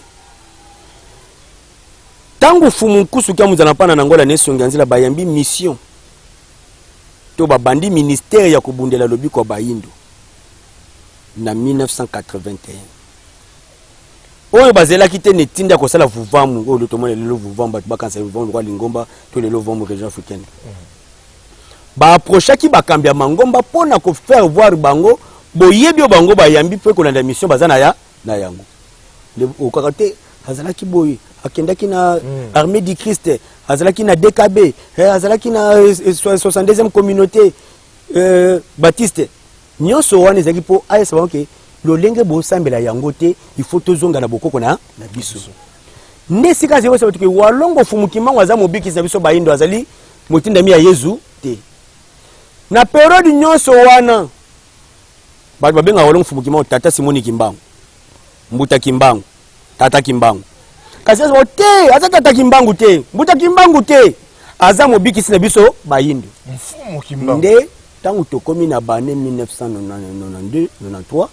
tangu fumu nkusu kia muzana pana na ngola nesongi anzila bayambi mission to babandi ministère ya kubundela lobi kwa bayindo na 1981 oyo bazela kite netinda ko sala vuvamu oyo tomone lelo vuvamu ba kansa vuvamu kwa lingomba to lelo vuvamu région africaine ba approcha ki bakambia mangomba pona ko faire voir bango boyebi bango bayambi pe ko landa mission bazana ya na yango le okakate azalaki boye akendaki na armée du Christ azalaki na DKB azalaki na 62e communauté Baptiste nyonso wana ezaki po ayesa bango lolenge bosambela yango te il faut tozonga na bokoko na biso nesika zewe sabato ke walongo fumukimango aza mobikisa biso bayindo azali motindami ya Yesu te na periode nyonso wana ba benga walongo fumukimango tata Simoni Kimbangu Mbuta Kimbangu tata Kimbangu kasi aza te aza tata Kimbangu te Mbuta Kimbangu te aza mobikisi na biso bayindo mfumu Kimbangu nde tangu tokomi na bane 1992 93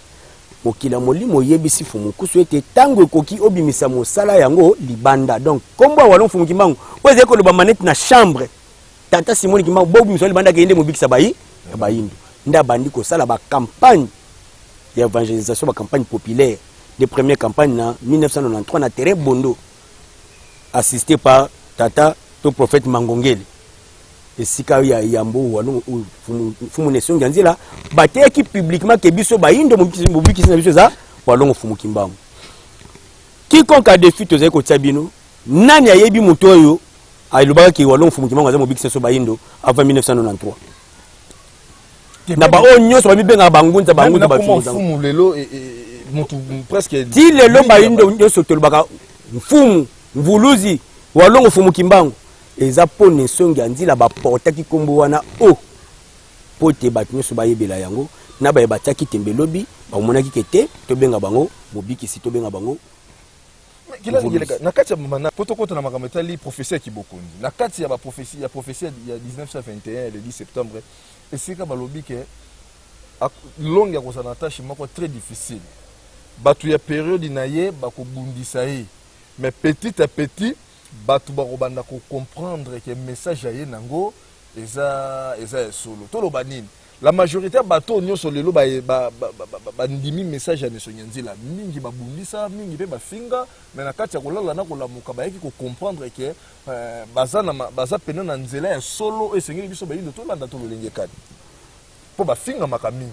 mokila molimo yebisi fumu kusu ete tango ekoki obimisa mosala yango libanda donc kombo walon fumu Kimbangu oze ko loba manette na chambre tata Simoni Kimbangu bobu misoli libanda ke ende mobikisa bayindo nda bandi ko sala ba campagne ya évangélisation ba campagne populaire des premières campagnes en 1993 na terrain Bondo assisté par tata to prophète Mangongele et sika ya yambo wano fumu nesongi anzila bateki publiquement ke biso bayindo mobikisi na biso za walongo fumu Kimbangu quiconque a défi to zeko tsabino nani ayebi moto oyo alobaka ki walongo fumu Kimbangu za mobikisi so bayindo avant 1993 na ba onyo so babibenga bangunza ba fumu lelo mutu presque ti lelo bayindo nyoso tolobaka mfumu mvuluzi walongo fumu Kimbangu eza po nesongi anzila baportaki kombo wana o po te bato nyonso bayebela yango na bayebatiaki tembe lobi bamonaki kete tobenga bango mobikisi tobenga bango na kati ya mana potokota na makambo etali professeur Kibokondi na kati ya prophétie ya 1921 le 10 septembre esika balobi ke longue ya kozana tâche moko très difficile batu ya période na ye bakobundisa ye mais petit à petit batu bakobanda ko comprendre que message ya ye nango eza solo toloba nini la majorité bato nyonso lelo bandimi message ya Nesongi Nzila mingi babundisa mingi pe bafinga mais na kati ya kolala na kolamuka bayeki ko comprendre que baza pena na nzela ya solo esengeli biso bayindo tolanda tololenge kani po bafinga maka mingi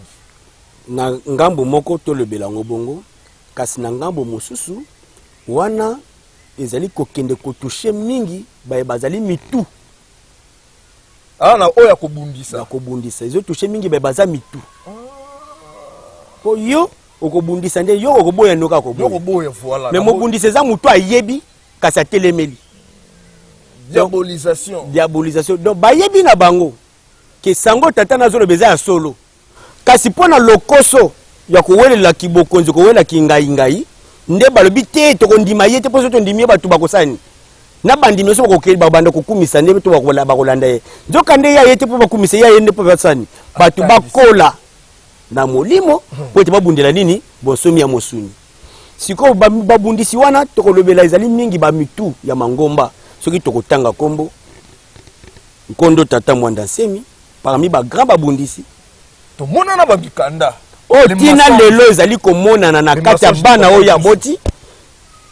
na ngambo moko tolobela ngo bongo kasi na ngambo mosusu wana ezali kokende kotouche mingi bazali mitu na oya kobundisa na kobundisa ezo touche mingi baza mitu po yo okobundisa nde yo okoboya ndoka koboya voilà mais mobundisa za mutu ayebi kasi atelemeli diabolisation donc bayebi na bango ke sango tata nazolo beza ya solo kasi pona lokoso ya kowelela Kibokonzi kowela kingai nde balobi te tokondima ye te poso tondimi batu bakosani na bandimi so bakokeli babanda kokumisa nde to bakolanda ye nzoka nde ya ye te po bakumisa ya ye nde po basani batu bakola na molimo po ete babundela nini bonsomi ya mosuni siko babundisi wana tokolobela ezali mingi bamitu ya mangomba soki tokotanga kombo nkondo tata Mwanda Nsemi parmi ba grand babundisi to mona na babikanda tina lelo ezali komonana na kati ya bana oyo ya boti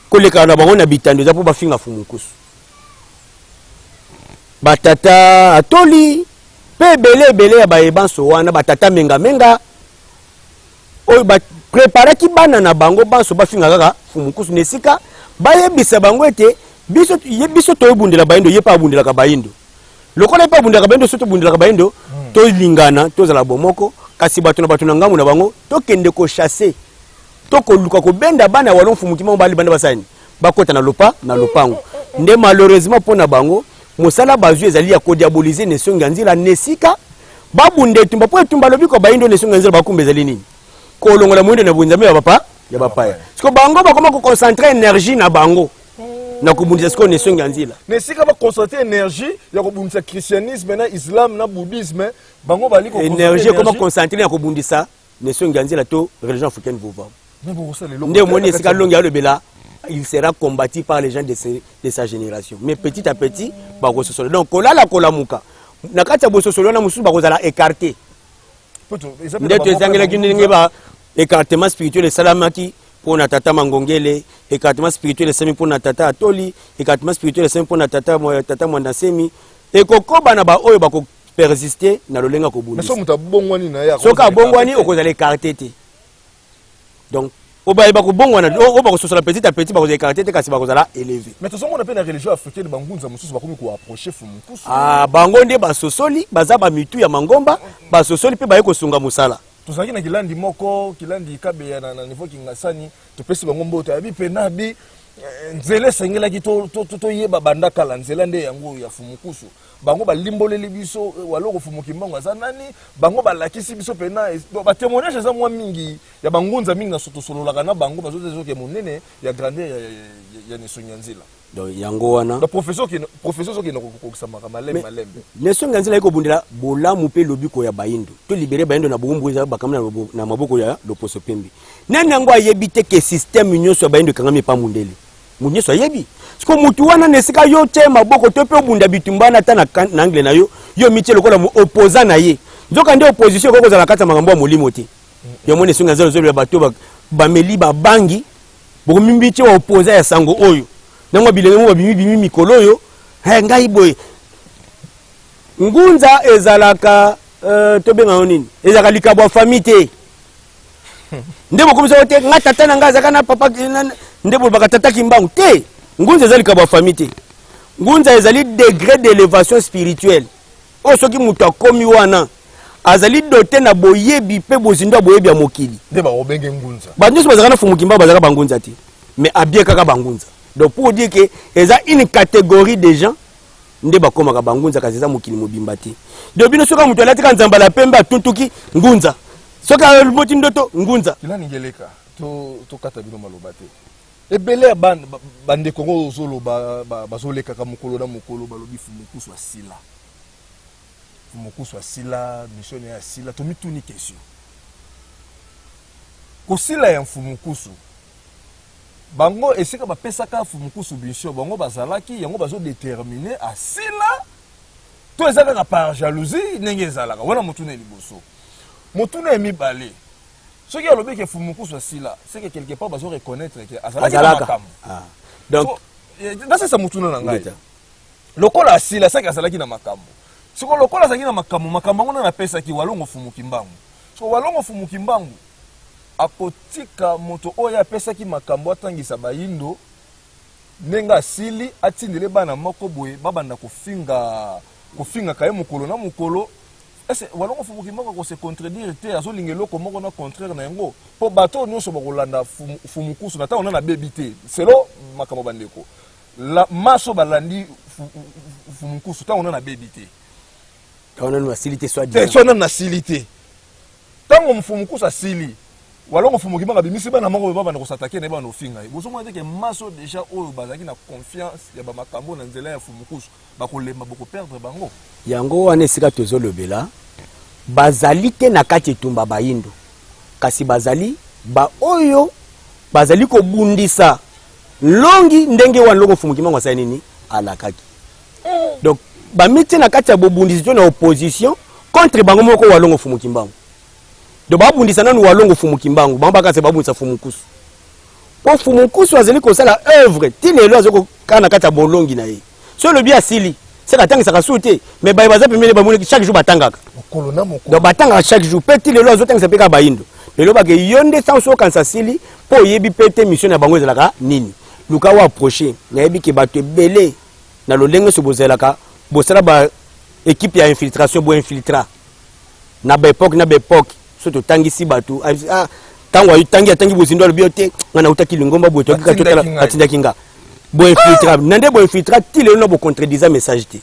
koleka na bango na bitando eza po bafinga fumu kusu batata atoli pe ebele ya bayebanso wana batata menga oyo bapreparaki bana na bango banso bafinga kaka fumu kusu nesika bayebisa bango ete biso toyebundela bayindo ye pa abundelaka bayindo lokola ye pa abundelaka bayindo so tobundelaka bayindo tolingana tozala bomoko kasi bato na ngamu na bango tokende ko chasser tokoluka ko benda bana walon fumu Kimbangu bali banda basani bakota na lopango nde malheureusement pona bango mosala bazwi ezali ya ko diaboliser Nesongi Nzila nesika babunde tumba po tumba lobi ko bayindo Nesongi Nzila bakumbe ezali nini ko longola mwende na bunzami ya papa siko bango bakoma ko concentrer énergie na bango na kubundisa siko Nesongi Nzila nesika ba concentrer énergie ya kubundisa christianisme na islam na bouddhisme bango bali ko énergie comment concentrer na kubundisa Nesongi Nzila to religion africaine vova nde moni esika longi ya lobela il sera combattu par les gens de sa génération. Mais petit à petit, donc kolala kolamuka. Nakati bososolo na musu bakozala écarté. Ndete ezangela kinenge ba écartement spirituel salamaki pour na tata mangongele, écartement spirituel semi pour na tata atoli, écartement spirituel semi pour na tata mwandasemi. Et kokoba na ba oyo bako persister na lolenga ko bundisa. Mais so muta bongwani na ya. Soka bongwani okozala écarté te. Donc oba ko bongwana oba ko sosola petit à petit bakozala écarté te kasi bakozala élevé. Mais to songo na pe na religion africaine bangunza mususu bakomi ko approcher fumukusu. Ah bango nde basosoli baza ba mitu ya mangomba basosoli pe baye ko sunga musala. Tozaki na kilandi moko kilandi kabe na niveau kingasani to pesi bango mboto ya bi pe na bi nzele sengela ki to yeba banda kala nzela nde yango ya fumukusu. Bango balimboleli biso waloko fumuki mbango aza nani bango balakisi biso pena ba témoignage za mwa mingi ya bangunza mingi na soto sololaka na bango bazozo ke monene ya grandeur ya Nesonyanzila. Donc yango wana la professeur qui ko samaka malembe Nesonyanzila iko bundela bolamu pe lobiko ya bayindo to libérer bayindo na bumbuza bakamna na maboko ya Loposo Pembe nani yango ayebite ke système nyonso ya bayindo kangami pa mundele munyeso ayebi siko mutu wana nesika yo te maboko to pe obunda bitumbana ta na angle na yo mitie lokola mu opposant na ye nzoka nde opposition ko kozala kata makambo ya molimo te yo mone singa zelo ya bato ba meli ba bangi boko mimbitie wa opposant ya sango oyo nango bilenge mo bimi mikolo yo ngai boy ngunza ezalaka to benga nini ezalaka likabwa famille te ndebo komisa te ngatata na ngaza kana papa ndebo bakatata kimbangu te ngunza ezali ka ba famille te ngunza ezali degré d'élévation spirituelle o soki mutu akomi wana azali doté na boyebi pe bozindo boyebi ya mokili nde ba obenge ngunza banyo bazaka na fumukimba bazaka bangunza te mais abie kaka bangunza donc pour dire que eza une catégorie de gens nde bakoma ka bangunza kaza mokili mobimba te donc bino soka mutu alati ka nzamba la pembe atuntuki ngunza soka luboti ndoto ngunza kilani ngeleka to kata bino maloba te ebele bande kongo zolo bazoleka ka mukolo na mukolo balobi fumukusu asila fumukusu asila mission ya asila to mituni question ko sila ya fumukusu bango esika bapesaka fumukusu mission bango bazalaki yango bazo déterminer asila to ezaka par jalousie ndenge ezalaka wana mutune liboso mutune mibale ce qui a le que fumukusu asila c'est que quelque part bazo reconnaître que azalaka donc dans ça mutuna na ngai lokola asila ça que azalaki na makambo siko lokola azalaki na makambo ngona na pesa ki walongo fumuki mbangu so walongo fumuki mbangu akotika moto oyo apesaki makambo atangisa bayindo nenga asili atindele bana moko boye babanda kofinga kaye mukolo na mukolo ese walongo fumuki mbangu ko se contredire te azolingelo ko moko na contraire na yango po bato nyonso bakolanda fumukusu na ta na bebite selo makambo bandeko la maso balandi fumukusu ta na bebite on a une facilité soit dit on a une facilité tango mfumukusu asili walongo fumuki manga bimisi bana moko baba na ko s'attaquer na bana ofinga bozo mo que maso déjà oyo bazaki na confiance ya ba makambo na nzela ya fumukusu bakolemba boko perdre bango yango wana esika tozolobela bazali te na kati etumba bayindo kasi bazali ba oyo bazali ko bundisa longi ndenge wana longo fumuki manga sa nini alakaki donc ba miti na kati ya bobundisi na opposition contre bango moko walongo fumuki mbangu do babundisa nanu walongo fumuki mbangu bango bakase babundisa fumukusu po fumukusu azali ko sala œuvre tinelo azoko kana kati ya bolongi na ye so le bien sili c'est ka tangisa ka souté mais ba baza pemele ba moni chaque jour batangaka mokolo na mokolo do batanga chaque jour petit lelo azotangisa peka bayindo lelo ba ke yonde sans so kansa sili po yebi pete mission na bango ezalaka nini luka wa approcher na yebi ke bato belé na lolenge so bozelaka bosala ba équipe ya infiltration bo infiltra na ba époque surtout tangisi batu tango tangi bozindo le biote ngana utaki lingomba boto katotala atinda kinga bo infiltra nande bo infiltra ti le no bo contredisa message ti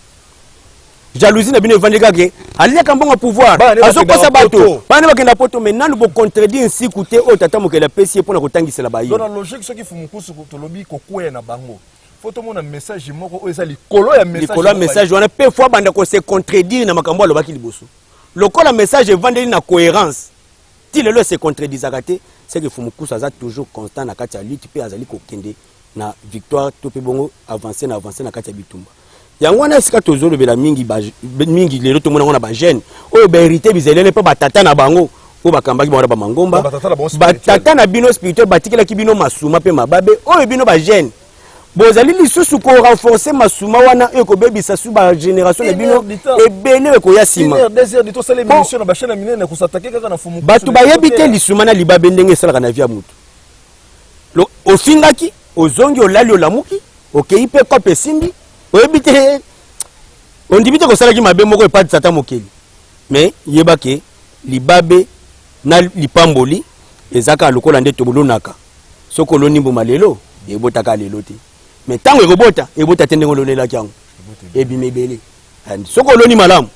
jalousie na bino evandika ke alia kambonga pouvoir azokosa bato bana bakenda poto mais nanu bo contredire ainsi coûter o tata mokela pesi pona kotangisela bayi dans la logique ce qui fumukusu tolobi kokuya na bango faut mona message moko o ezali kolo ya message wana pe fois banda ko se contredire na makambo alobaki liboso lokola message evandeli na cohérence ti lelo se contredisaka te c'est que fumukusu aza toujours constant na kati ya lutte pe azali kokende na victoire to pe bongo avancer na kati ya bitumba yango wana sika tozolobela mingi lelo to mona ngona ba jeune oyo ba hérité bizelele pe batata na bango o bakambaki bango ba mangomba batata na bino spirituel batikela ki bino masuma pe mababe oyo bino ba jeune bozali lisusu ko renforcer masuma wana e ko bebisa su ba génération na bino ebele ko ya sima batu bayebi te lisuma na libabe ndenge esalaka na via mutu ofingaki ozongi olali olamuki okei pe kope simbi oyebi te ondimi te kosalaki mabe moko epatisa ata mokeli mais yebake libabe na lipamboli ezaka lokola nde tobulunaka soki oloni mbuma lelo ebotaka lelo te mais ntango ebota te ndenge olonelaki yango ebima ebele soki oloni malamu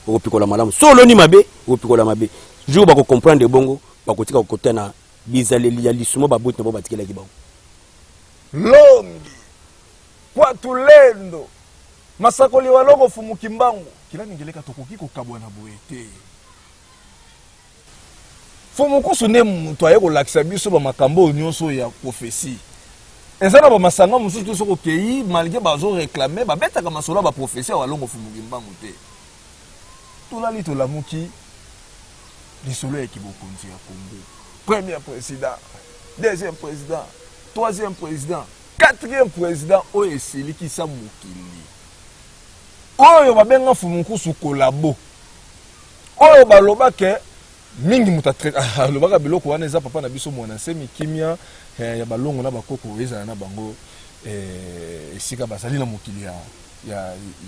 okopikola malamu so oloni mabe okopikola mabe jour bakocomprendre bongo bakotika kokota na bizaleli ya lisumo baboti na bo batikelaki bango longi kwatulendo masakoli walongo fumuki mbangu kila ningeleka tokoki kokabwa na boye te fumukusu nde mutu aye kolakisa biso bamakambo nyonso ya prophétie eza na bamasanga mosusu to soki okei malgré bazoreklame babetaka masolo ya baprophétie ya walongo fumuki mbangu te tolali tolamuki lisolo ya kibokonzi ya Congo premier président deuxième président troisième président quatrième président oyo esilikisa mokili oyo babenga fumukusu kolabo oyo balobake mingi mutu alobaka biloko wana eza papa na biso mwana nsemi kimia ya balongo na bakoko ezala na bango esika bazali na mokili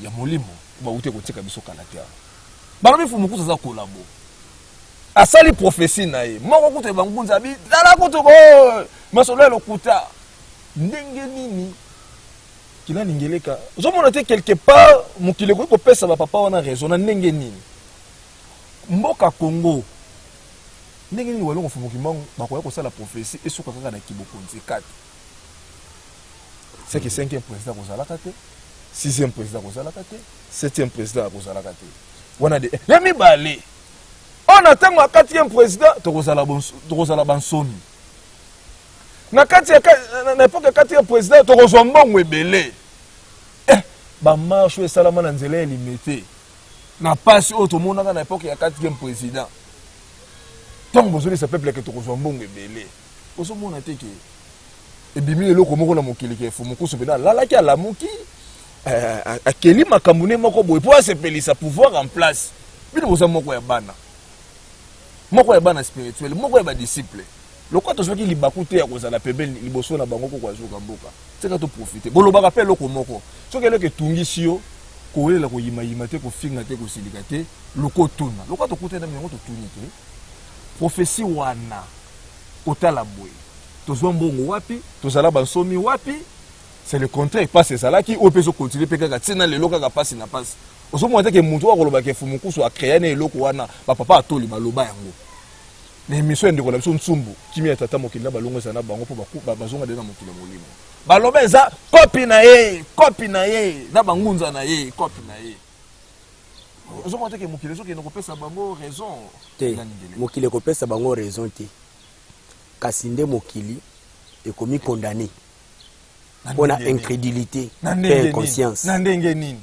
ya molimo bauti kotika biso kala te balobi fumukusu aza kolabo asali prophétie na ye moko kutu ebangunza bi tala kutu masolo ya lokuta ndenge nini kila ningeleka ozomona te quelque part mokili koki kopesa bapapa wana raison na ndenge nini mboka Congo ndenge nini walongo fumuki mbangu bakoya kosala prophétie esuka kaka na kibokonzi kati c'est que 5e président kozalaka te 6e président kozalaka te 7e président kozalaka te wana de ya mibale on attend à 4e président tokozala bansomi na kati ya na époque 4e président tokozwa mbongo ebele bamarche esalama na nzela elimete na pasi oyo tomonaka na époque ya 4e président ntango bozolisa peuple ke tokozwa mbongo ebele ozomona te ke ebimi eloko moko na mokili ke fumukusu mpena alalaki alamuki akeli makambo ne moko boye mpo asepelisa pouvoir en place bino boza moko ya bana spirituel moko ya badisciple lokwa tozwaki libaku te ya kozala pembeni liboso na bango koko azuka mboka tika toprofite bolobaka mpe eloko moko soki eloko etungisi yo koyelela koyimayima te kofinga te kosilika te lokotuna lokwa tokutana yango totuni te prophétie wana kotala boye tozwa mbongo wapi tozala bansomi wapi c'est le contraire passe ezalaki oyo mpe ezokontinue mpe kaka ntina lelo kaka pasi na pasi ozomona te ke mutu akolobaka efumukusu akrea na eloko wana bapapa atoli baloba yango na émission ndeko na biso nsumbu kimi ya tata mokili na balongo ezala na bango mpo bazonga dena mokili molimo baloba eza kopi na ye na bangunza na ye kopi na ye ozomona te ke mokili ezokende kopesa bango raison te mokili ekopesa bango raison te kasi nde mokili ekomi condamné mpona incrédulité pe inconscience na ndenge nini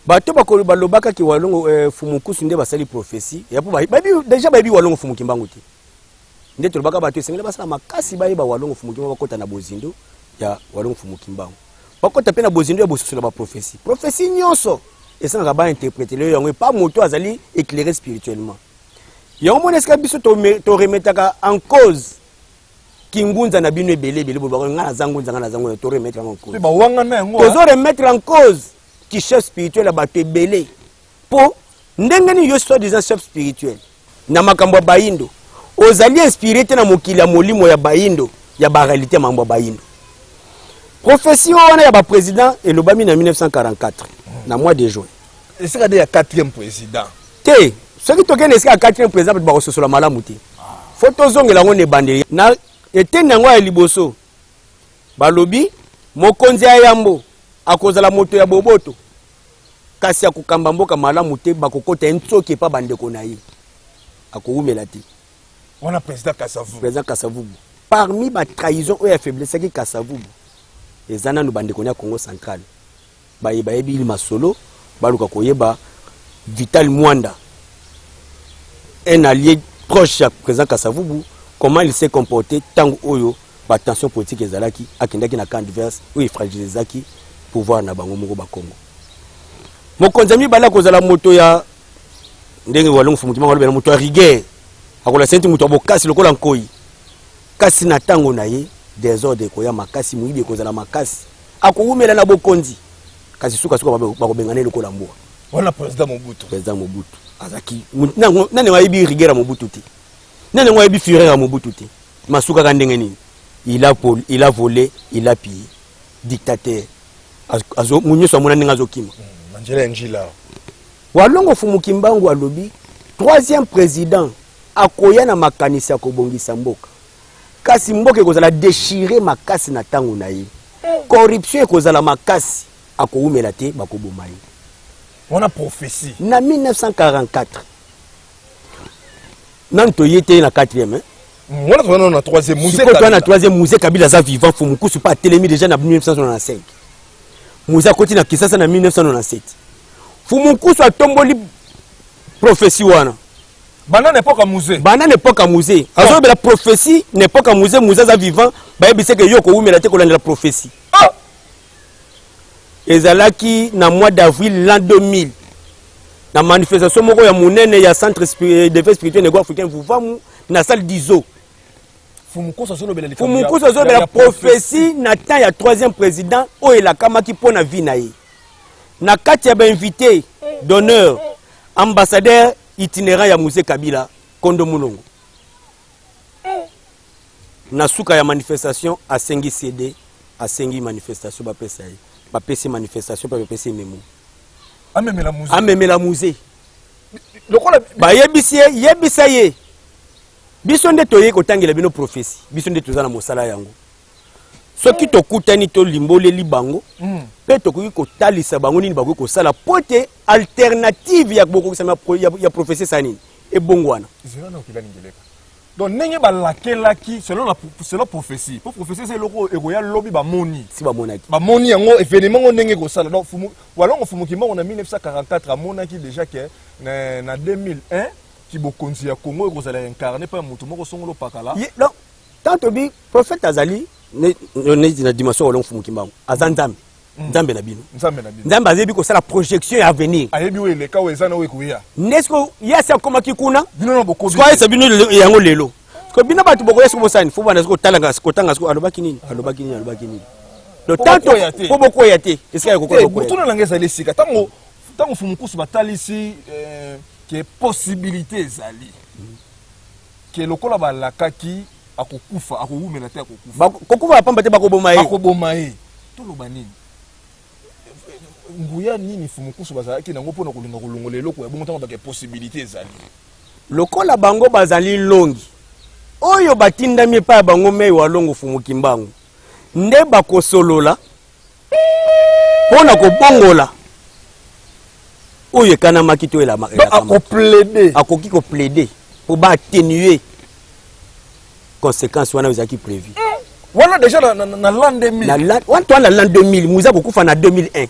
bato bakolo balobaka ki walongo fumukusu nde basali prophétie yapo déjà bayebi walongo fumuki mbangu te nde tolobaka bato esengeli basala makasi bayeba walongo fumuki mbangu bakota na bozindo ya walongo fumuki mbangu bakota mpe na bozindo ya bosusu na baprophétie prophétie nyonso esengaka bainterprete lelo yango epa moto azali éclairé spirituellement yango mona esika biso toremetaka en cause kingunza na bino ebele bolobaka nga naza ngunza nga naza ngunza toremettre en cause tozoremettre en cause qui chef spirituel abato ebele po ndenge ni yo soit disant chef spirituel na makambo ya bayindo ozali inspiré te na mokili ya molimo ya bayindo ya baréalité ya mambo ya bayindo prophétie wana ya baprésident elobami na 1944 na mois de juin esika de ya 4e président te soki tokende esika ya 4e président bato bakososola malamu te fo tozongela yango na ebandeli na eteni yango ya liboso balobi mokonzi ya yambo akozala moto ya boboto kasi akokamba mboka malamu te bakokota nsoki epa bandeko na ye akowumela te wana président Kasavubu parmi ba trahison oyo afaiblissaki Kasavubu ezana no bande konya Congo central bayebi il masolo baluka koyeba Vital Mwanda, un allié proche à président Kassavubu, comment il s'est comporté tant que la tension politique est là qui a na camp adverse où il fragilise qui pouvoir na bango moko ba Congo. Mon konzami bala kozala moto ya ndenge walongo fumukima wala moto ya rigueur akola senti moto abokasi lokola nkoi kasi na tango na ye désordre koya makasi muibi kozala makasi akowumela na bokonzi kasi suka bakobengana lokola mboa. Voilà président Mobutu. Président Mobutu. Azaki. Nane wayebi rigueur Mobutu te. Nane wayebi fureur Mobutu te. Masuka kandenge nini. Il a volé, il a pillé. Dictateur. Azo munyo so mona ngazo kima. Manjela njila. Walongo Fumukimbangu alobi troisième président akoya na makanisi ya kobongisa mboka. Kasi mboka ekozala déchirer makasi na tango na ye. Corruption ekozala makasi akowumela te bakoboma ye. On a prophétie. Na 1944. Nanto yete na 4e. On a 3e musée. On a 3e musée Kabila za vivant Fumukusu pas télémi déjà en 1995. Musée koti na Kisasa en 1997. Fumukusu a tomboli prophétie wana. Bana n'époque à musée. Bana n'époque à musée. Azo be la prophétie n'époque à musée za vivant ba yebise ke yoko wumela te ko la prophétie. Ezalaki na mois d'avril l'an 2000 na manifestation moko ya munene ya centre de spirituel nego africain Vuvamu na salle d'Izo. Fumukusu azobela la prophétie na temps ya 3e président o elakamaki pona vie na ye. Na kati ya ba invité d'honneur ambassadeur itinérant ya musée Kabila Kondo Mulongo. Na suka ya manifestation asengi CD asengi manifestation ba pesa ye. Ba PC manifestation pa PC memo. Amemela musée. Amemela musée. Lokola ba yebisa ye. Biso nde toye kotangela bino prophétie. Biso nde tozana mosala yango. Soki tokutani to limboleli bango, pe tokoki kotalisa bango nini bakoki kosala pote alternative ya boko ya prophétie sanini e bongwana. Zela okilani ngeleka. Donc nenge ba lakelaki selon prophétie. Pour prophétie c'est loko eroya lobi ba moni. Si ba monaki. Ba moni yango événement ngo nenge ko sala. Donc walongo Fumukimba on a 1944 amonaki déjà que na 2001 qui bokonzi ya Congo ko sala incarné par mutu moko songolo pakala. Donc tant bi prophète Azali ne na dimension walongo Fumukimba azanzambe. Nzambe na bino. Nzambe azebi ko sala projection ya avenir. Ayebi we leka we zana we kuya. Nesko yasa koma kikuna? Bino na boko. Kwa yesa bino yango lelo. Ko bino batu boko yeso bosani fo bana ko talanga ko tanga ko alobaki nini? Alobaki nini? Le tanto fo boko yate. Eska yako ko boko. Tuna langeza lesika. Tango Fumukusu batalisi que possibilité ezali. Que lokola ba lakaki akokufa akowumela te akokufa. Kokufa pamba te bakoboma ye. Bakoboma ye. Toloba nini? Nguya nini Fumukusu bazalaki nango pona kolinga kolongola eloko ya bongo tango bake possibilité ezali. Lokola bango bazali longi. Oyo batindami pa bango mei walongo Fumukimbangu. Nde bakosolola pona kobongola. Oyo kana makito ela akoki ko plaider pour ba atténuer conséquences wana ezaki prévu. Voilà déjà na l'an 2000. Na l'an 2000, Mouza kokufa na 2001.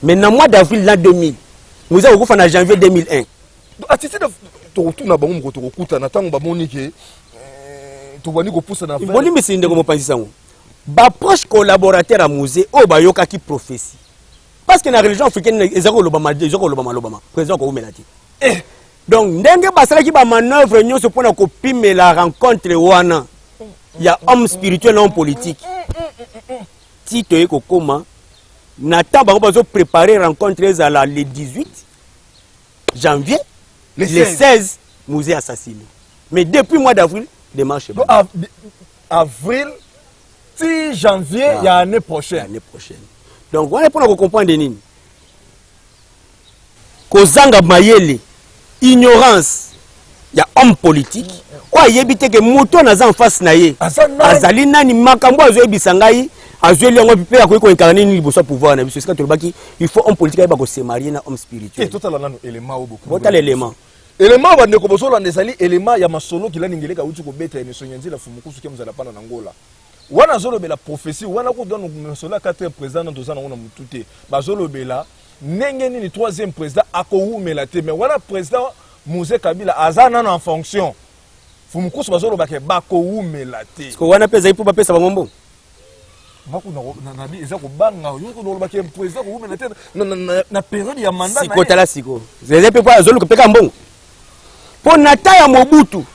Mais na mois d'avril l'an 2000, Mouza kokufa na janvier 2001. Attitude to retourna bango moko to kokuta na tango ba monike to bani ko poussa na. Boni misinde ko mopanzisa ngo. Ba proche collaborateur à Mouze o ba yoka ki prophétie. Parce que la religion africaine ezako lobama président ko umelati. Donc ndenge basala ki ba manœuvre nyonso pona ko pime la rencontre wana. Il y a homme spirituel, homme politique. Si tu es comment, Nathan va préparer rencontre le 18 janvier, le 16, musée assassiné. Mais depuis le mois d'avril, démarche. Avril, 6 janvier, il y a l'année prochaine. Donc, on est pour comprendre des nini. Kozanga mayele, ignorance, il y a homme politique. Kwa yebite ke moto naza en face na ye azali nani makambo azoyebisa ngai azweli yango pe akoki incarner ni liboso pouvoir na biso sika tolobaki il faut homme politique ba ko se marier na homme spirituel. Total nanu élément au beaucoup. Total élément ba ndeko boso la ndezali élément ya masolo kilani ngeleka uti ko beta émission nyanzi la Fumukusu ke muzala pana na Ngola. wana zolobela prophétie wana ko donne mentionner 4e président dans ans on a mututé ba zolobela ndenge nini 3e président akowumela te mais wana président Moïse Kabila azana en fonction fumukusu ba zolobaka bakowumela te parce que wana pesa ipo ba pesa ba ngombo mako na bi eza ko banga yo ko lobaka président kowumela te na période ya mandat siko tala siko zeze pe pa zoluka peka mbongo po nata ya Mobutu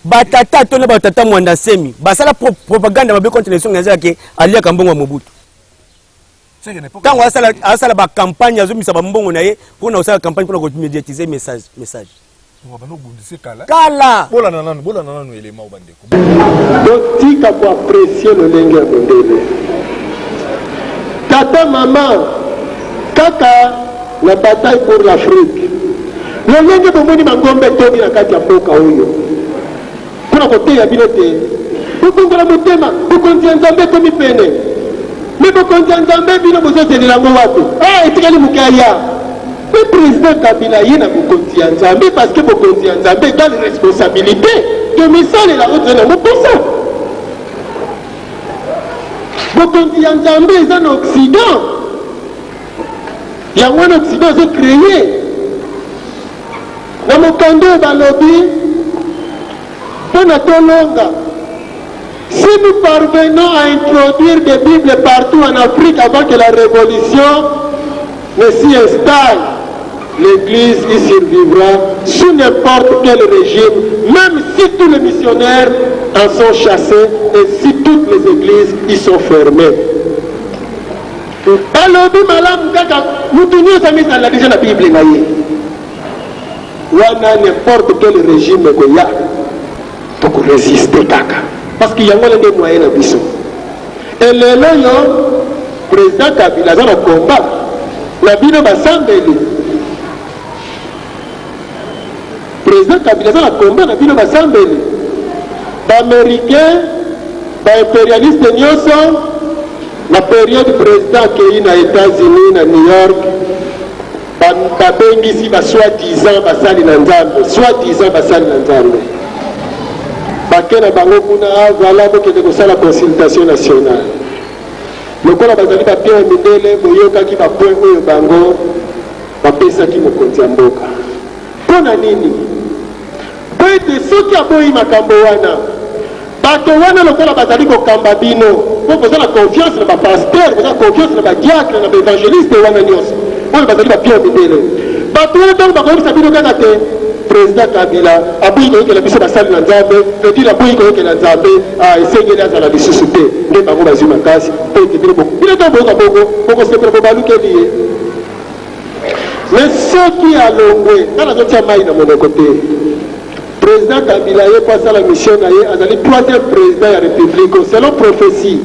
batata to na batata mwanda semi basala propagande mabe contre les songs ke alia kambongo Mobutu tango asala ba campagne azomisa ba mbongo na ye pour na osala campagne pour na médiatiser message kala bola nanu élément obandeko donc tika pour apprécier le lenge mondele tata maman kaka la bataille pour l'Afrique le lenge bomoni mangombe tobi na kati ya mboka oyo kuna koteya bino te bukungola motema bukonzi ya nzambe komi pene me bokonzi ya nzambe bino bozozelela ngo wapi etikali mokaya le président Kabila ye na bokonzi ya nzambe parce que bokonzi ya nzambe dans les responsabilités de misalela oyo na moposa bokonzi ya nzambe eza na occident yango wana occident ozo créé na mokando oyo balobi mpo na tolonga. Si nous parvenons à introduire des Bibles partout en Afrique avant que la révolution ne s'y installe, l'Église y survivra sous n'importe quel régime, même si tous les missionnaires en sont chassés et si toutes les églises y sont fermées. Balobi malam kaka mutunyo sami sala déjà la Bible ngaye. Wana n'importe quel régime goya pour résister kaka. Parce qu'il y a des moyens de vision. Et le président Kabila a un combat. La vie ne va s'embellir. Président Kabila a un combat, la vie ne va s'embellir. Les Américains, les impérialistes de Nyoso, la période président qui est aux États-Unis, à New York, ici, soi-disant, soi-disant, bakena bango kuna voilà pour que de la consultation nationale le kola bazali ba pia mindele boyoka ki ba point oyo bango ba pesa ki mokonzi mboka pona nini pete soki aboyi makambo wana bato wana le kola bazali ko kamba bino pour que la confiance na ba pasteur pour la confiance na ba diacre na ba évangéliste wana nyos oyo bazali ba pia mindele bato wana donc ba ko sabino kaka te président Kabila aboyi ko la biso basali na nzambe veut dire aboyi ko la nzambe esengeli azala lisusu te nde bango bazwi makasi po ekebile boko bino to boyoka boko sepele po balukeli ye mais soki alongwe tala zotia mai na monoko te président Kabila ye po asala mission na ye azali 3e président ya république selon prophétie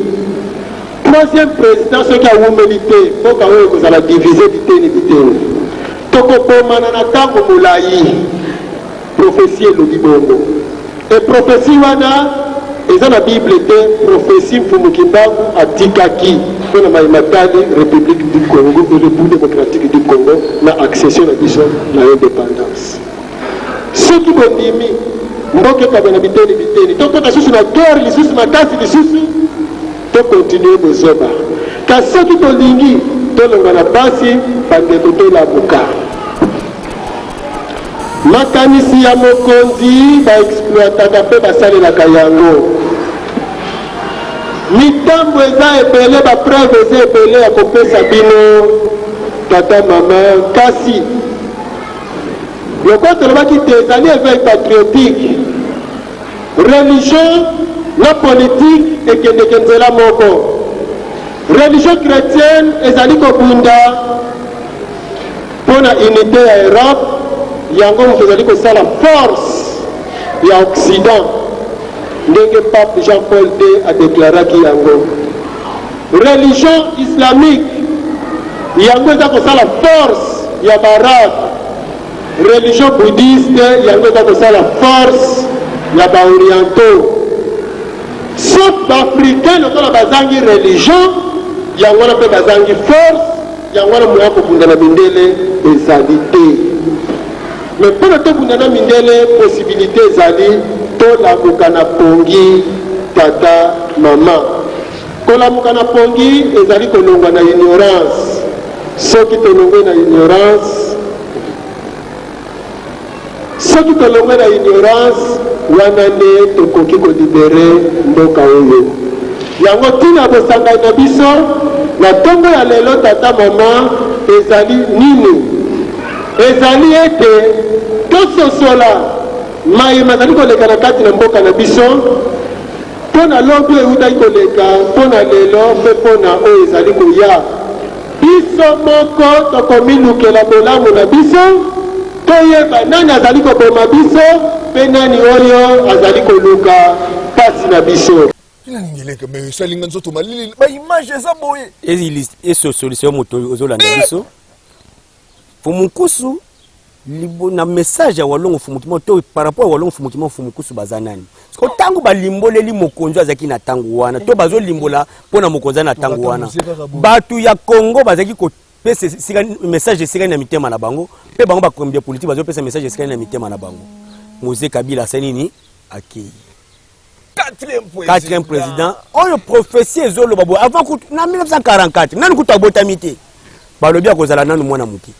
3e président soki awumeli te mboka oyo kozala divise biteni biteni tokobomana na ntango molai prophétie elobi bongo e prophétie wana eza na bible te prophétie mfumuki mbangu atikaki mpona maimatali république du congo république démocratique du congo na accession na biso na indépendance soki bondimi mboka ekaba na biteni biteni tokota susu na guerre lisusu makasi lisusu tokontinue bozoba kasi soki tolingi tolonga na basi bandeko tolamuka makanisi ya mokonzi baexploitaka mpe basalelaka yango mitambo eza ebele bapreuve eza ebele ya kopesa bino tata mama kasi lokola tolobaki te ezali éveil patriotique religion na politique ekendeke nzela moko religion chrétienne ezali kobunda mpona unité ya Europe yango moto ezali kosala force ya Occident ndenge pape Jean-Paul II adeklaraki yango religion islamique yango eza kosala force ya barabe religion bouddhiste yango eza kosala force ya baorientaux sauf baafricain lokola bazangi religion yango wana mpe bazangi force yango wana moya kobunda na mindele ezali te mais mpona tobunda na mindele possibilité ezali tolamuka na pongi tata mama kolamuka na pongi ezali kolongwa na ignorance soki tolongwe na ignorance wana nde tokoki kolibere mboka oyo yango ntina bosanga na biso na ntongo ya lelo tata mama ezali nini ezali ete tososola mai mazali koleka na kati na mboka na biso mpo na lobi eutaki koleka mpo na lelo mpe mpo na oyo ezali koya biso moko tokomilukela bolamu na biso toyeba nani azali koboma biso mpe nani oyo azali koluka pasi na biso ilangeleka me salinga nzoto malili ba image eza boye eso solution moto ozolanda biso fumukusu libo na message ya walongo fumukimo to par rapport à walongo fumukimo fumukusu bazanani ko tangu balimboleli mokonzo azaki na tangu wana to bazo limbola pona mokonzo na tangu wana batu ya Congo bazaki ko pesa message sika na mitema na bango pe bango ba kombia politique bazo pesa message sika na mitema na bango Mose Kabila sanini akei quatrième président oyo prophétie ezolo babo avant na 1944 nani kutabota mité balobi akozala nanu mwana muke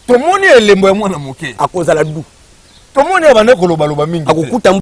tomoni elembo ya mwana muke akozala du tomoni abande koloba loba mingi akukuta